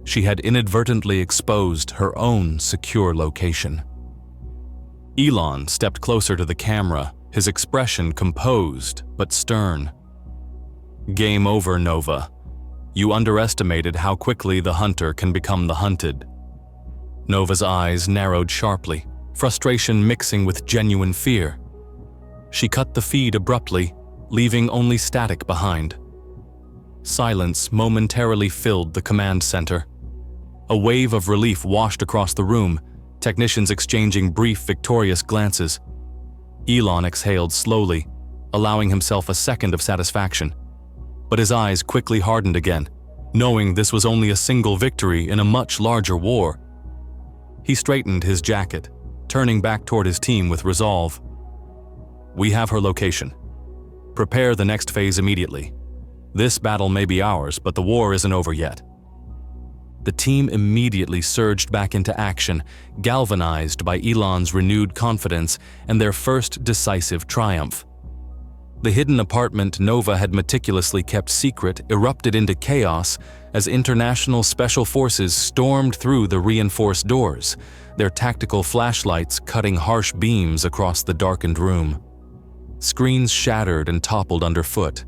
She had inadvertently exposed her own secure location. Elon stepped closer to the camera, his expression composed but stern. "Game over, Nova. You underestimated how quickly the hunter can become the hunted." Nova's eyes narrowed sharply, frustration mixing with genuine fear. She cut the feed abruptly, leaving only static behind. Silence momentarily filled the command center. A wave of relief washed across the room, technicians exchanging brief, victorious glances. Elon exhaled slowly, allowing himself a second of satisfaction. But his eyes quickly hardened again, knowing this was only a single victory in a much larger war. He straightened his jacket, turning back toward his team with resolve. "We have her location. Prepare the next phase immediately. This battle may be ours, but the war isn't over yet." The team immediately surged back into action, galvanized by Elon's renewed confidence and their first decisive triumph. The hidden apartment Nova had meticulously kept secret erupted into chaos as international special forces stormed through the reinforced doors, their tactical flashlights cutting harsh beams across the darkened room. Screens shattered and toppled underfoot.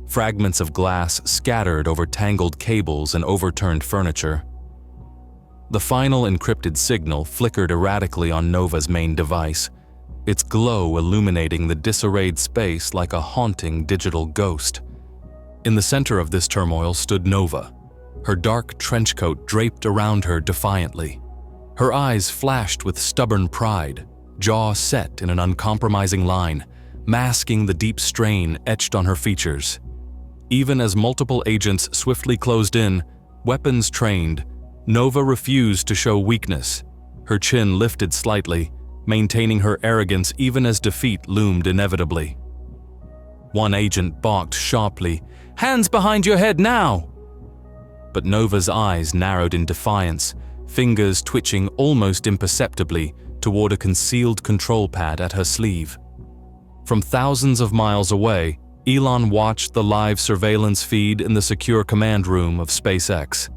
Fragments of glass scattered over tangled cables and overturned furniture. The final encrypted signal flickered erratically on Nova's main device, its glow illuminating the disarrayed space like a haunting digital ghost. In the center of this turmoil stood Nova, her dark trenchcoat draped around her defiantly. Her eyes flashed with stubborn pride, jaw set in an uncompromising line, masking the deep strain etched on her features. Even as multiple agents swiftly closed in, weapons trained, Nova refused to show weakness, her chin lifted slightly, maintaining her arrogance even as defeat loomed inevitably. One agent balked sharply, "Hands behind your head now!" But Nova's eyes narrowed in defiance, fingers twitching almost imperceptibly toward a concealed control pad at her sleeve. From thousands of miles away, Elon watched the live surveillance feed in the secure command room of SpaceX.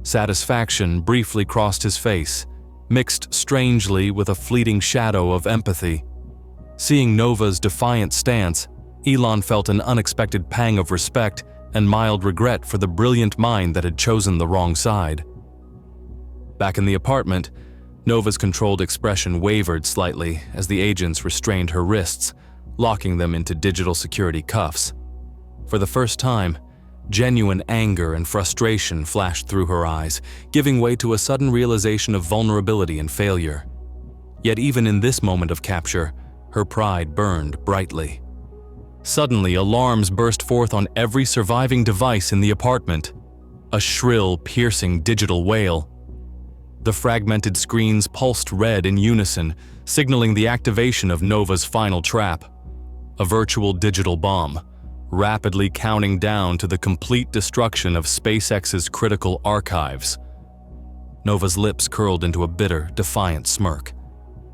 Satisfaction briefly crossed his face, mixed strangely with a fleeting shadow of empathy. Seeing Nova's defiant stance, Elon felt an unexpected pang of respect and mild regret for the brilliant mind that had chosen the wrong side. Back in the apartment, Nova's controlled expression wavered slightly as the agents restrained her wrists, locking them into digital security cuffs. For the first time, genuine anger and frustration flashed through her eyes, giving way to a sudden realization of vulnerability and failure. Yet even in this moment of capture, her pride burned brightly. Suddenly, alarms burst forth on every surviving device in the apartment. A shrill, piercing digital wail. The fragmented screens pulsed red in unison, signaling the activation of Nova's final trap. A virtual digital bomb, rapidly counting down to the complete destruction of SpaceX's critical archives. Nova's lips curled into a bitter, defiant smirk.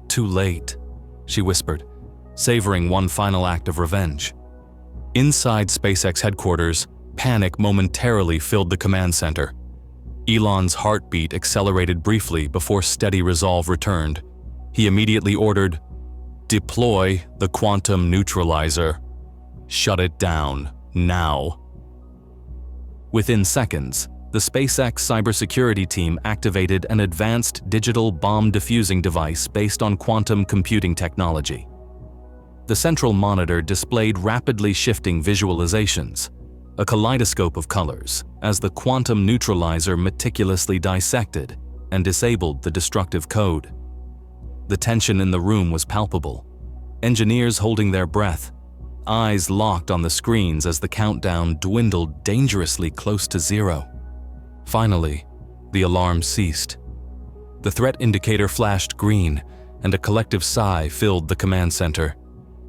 "Too late," she whispered, savoring one final act of revenge. Inside SpaceX headquarters, panic momentarily filled the command center. Elon's heartbeat accelerated briefly before steady resolve returned. He immediately ordered, "Deploy the quantum neutralizer. Shut it down, now." Within seconds, the SpaceX cybersecurity team activated an advanced digital bomb diffusing device based on quantum computing technology. The central monitor displayed rapidly shifting visualizations, a kaleidoscope of colors, as the quantum neutralizer meticulously dissected and disabled the destructive code. The tension in the room was palpable, engineers holding their breath, eyes locked on the screens as the countdown dwindled dangerously close to zero. Finally, the alarm ceased. The threat indicator flashed green, and a collective sigh filled the command center.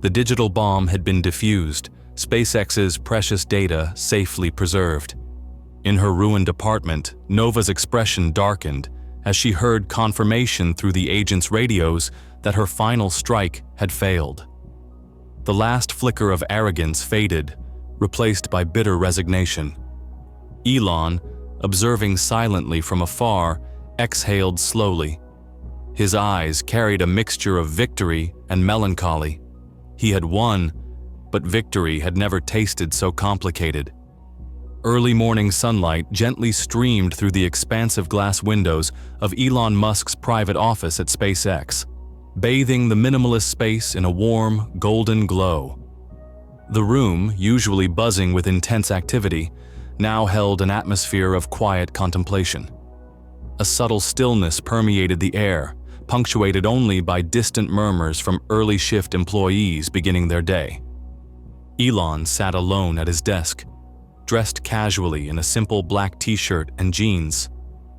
The digital bomb had been defused, SpaceX's precious data safely preserved. In her ruined apartment, Nova's expression darkened as she heard confirmation through the agent's radios that her final strike had failed. The last flicker of arrogance faded, replaced by bitter resignation. Elon, observing silently from afar, exhaled slowly. His eyes carried a mixture of victory and melancholy. He had won, but victory had never tasted so complicated. Early morning sunlight gently streamed through the expansive glass windows of Elon Musk's private office at SpaceX, bathing the minimalist space in a warm, golden glow. The room, usually buzzing with intense activity, now held an atmosphere of quiet contemplation. A subtle stillness permeated the air, punctuated only by distant murmurs from early shift employees beginning their day. Elon sat alone at his desk, dressed casually in a simple black t-shirt and jeans,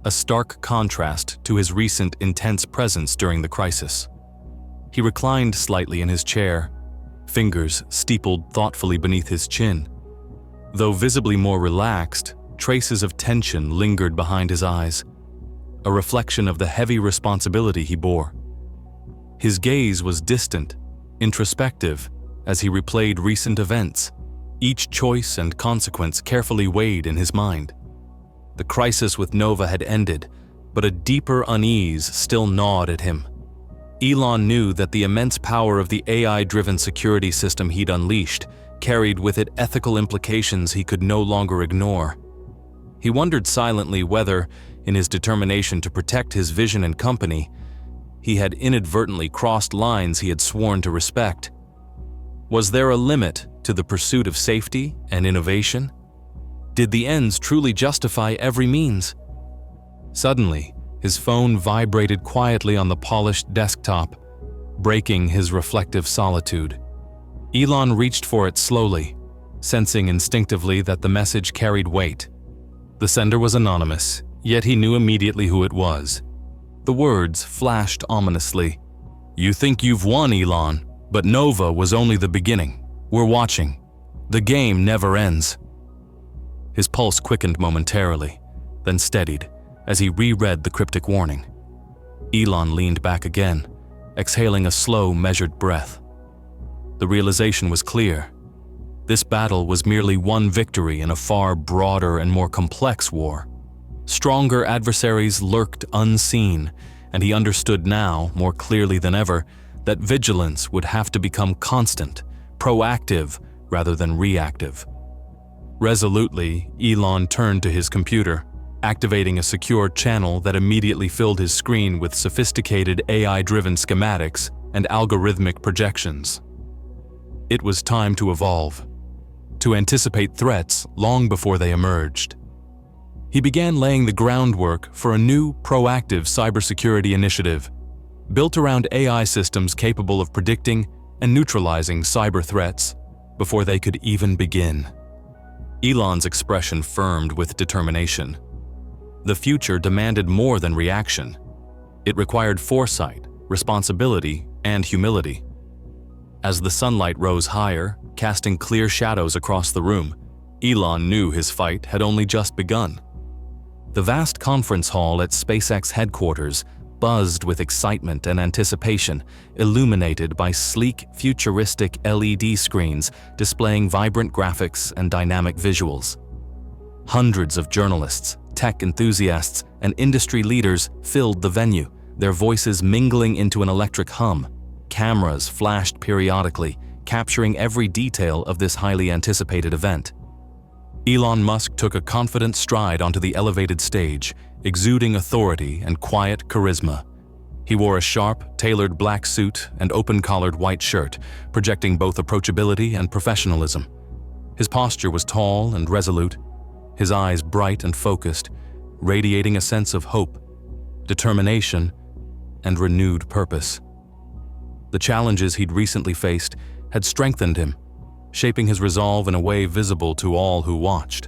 a stark contrast to his recent intense presence during the crisis. He reclined slightly in his chair, fingers steepled thoughtfully beneath his chin. Though visibly more relaxed, traces of tension lingered behind his eyes, a reflection of the heavy responsibility he bore. His gaze was distant, introspective, as he replayed recent events, each choice and consequence carefully weighed in his mind. The crisis with Nova had ended, but a deeper unease still gnawed at him. Elon knew that the immense power of the AI-driven security system he'd unleashed carried with it ethical implications he could no longer ignore. He wondered silently whether, in his determination to protect his vision and company, he had inadvertently crossed lines he had sworn to respect. Was there a limit to the pursuit of safety and innovation? Did the ends truly justify every means? Suddenly, his phone vibrated quietly on the polished desktop, breaking his reflective solitude. Elon reached for it slowly, sensing instinctively that the message carried weight. The sender was anonymous, yet he knew immediately who it was. The words flashed ominously. "You think you've won, Elon, but Nova was only the beginning. We're watching. The game never ends." His pulse quickened momentarily, then steadied as he reread the cryptic warning. Elon leaned back again, exhaling a slow, measured breath. The realization was clear. This battle was merely one victory in a far broader and more complex war. Stronger adversaries lurked unseen, and he understood now, more clearly than ever, that vigilance would have to become constant, proactive rather than reactive. Resolutely, Elon turned to his computer, activating a secure channel that immediately filled his screen with sophisticated AI-driven schematics and algorithmic projections. It was time to evolve, to anticipate threats long before they emerged. He began laying the groundwork for a new, proactive cybersecurity initiative, built around AI systems capable of predicting and neutralizing cyber threats before they could even begin. Elon's expression firmed with determination. The future demanded more than reaction. It required foresight, responsibility, and humility. As the sunlight rose higher, casting clear shadows across the room, Elon knew his fight had only just begun. The vast conference hall at SpaceX headquarters buzzed with excitement and anticipation, illuminated by sleek, futuristic LED screens displaying vibrant graphics and dynamic visuals. Hundreds of journalists, tech enthusiasts, and industry leaders filled the venue, their voices mingling into an electric hum. Cameras flashed periodically, capturing every detail of this highly anticipated event. Elon Musk took a confident stride onto the elevated stage, exuding authority and quiet charisma. He wore a sharp, tailored black suit and open-collared white shirt, projecting both approachability and professionalism. His posture was tall and resolute, his eyes bright and focused, radiating a sense of hope, determination, and renewed purpose. The challenges he'd recently faced had strengthened him, shaping his resolve in a way visible to all who watched.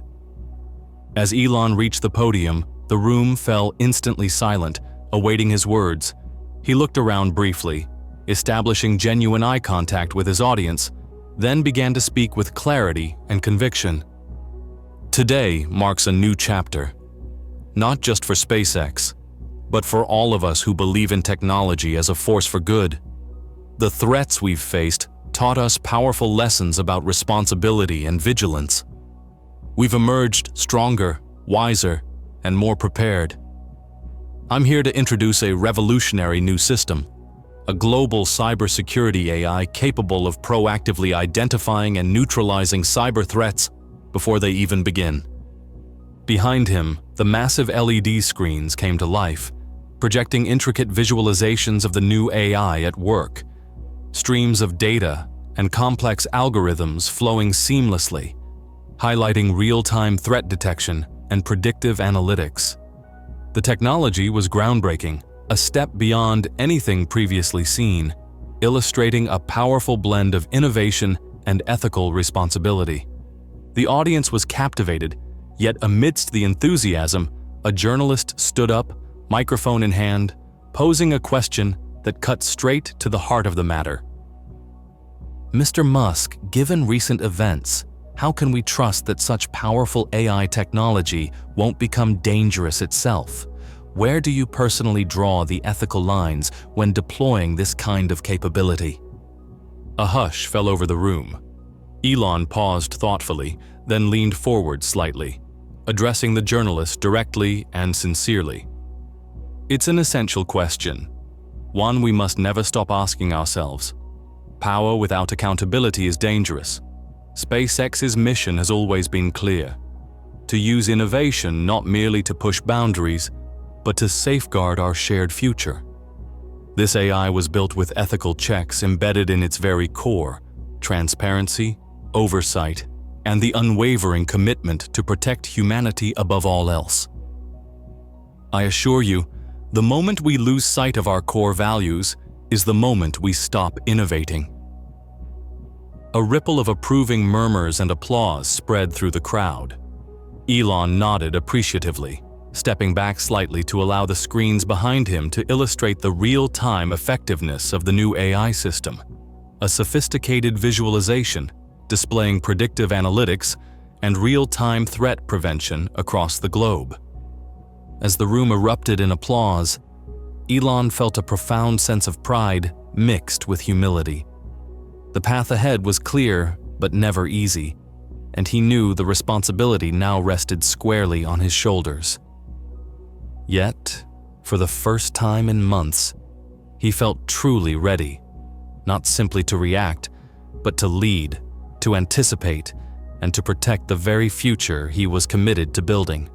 As Elon reached the podium, the room fell instantly silent, awaiting his words. He looked around briefly, establishing genuine eye contact with his audience, then began to speak with clarity and conviction. Today marks a new chapter, not just for SpaceX, but for all of us who believe in technology as a force for good. The threats we've faced taught us powerful lessons about responsibility and vigilance. We've emerged stronger, wiser, and more prepared. I'm here to introduce a revolutionary new system, a global cybersecurity AI capable of proactively identifying and neutralizing cyber threats before they even begin. Behind him, the massive LED screens came to life, projecting intricate visualizations of the new AI at work. Streams of data and complex algorithms flowing seamlessly, highlighting real-time threat detection and predictive analytics. The technology was groundbreaking, a step beyond anything previously seen, illustrating a powerful blend of innovation and ethical responsibility. The audience was captivated, yet amidst the enthusiasm, a journalist stood up, microphone in hand, posing a question that cut straight to the heart of the matter. Mr. Musk, given recent events, how can we trust that such powerful AI technology won't become dangerous itself? Where do you personally draw the ethical lines when deploying this kind of capability? A hush fell over the room. Elon paused thoughtfully, then leaned forward slightly, addressing the journalist directly and sincerely. It's an essential question, one we must never stop asking ourselves. Power without accountability is dangerous. SpaceX's mission has always been clear: to use innovation not merely to push boundaries, but to safeguard our shared future. This AI was built with ethical checks embedded in its very core: transparency, oversight, and the unwavering commitment to protect humanity above all else. I assure you, the moment we lose sight of our core values is the moment we stop innovating. A ripple of approving murmurs and applause spread through the crowd. Elon nodded appreciatively, stepping back slightly to allow the screens behind him to illustrate the real-time effectiveness of the new AI system, a sophisticated visualization displaying predictive analytics and real-time threat prevention across the globe. As the room erupted in applause, Elon felt a profound sense of pride mixed with humility. The path ahead was clear, but never easy, and he knew the responsibility now rested squarely on his shoulders. Yet, for the first time in months, he felt truly ready, not simply to react, but to lead, to anticipate, and to protect the very future he was committed to building.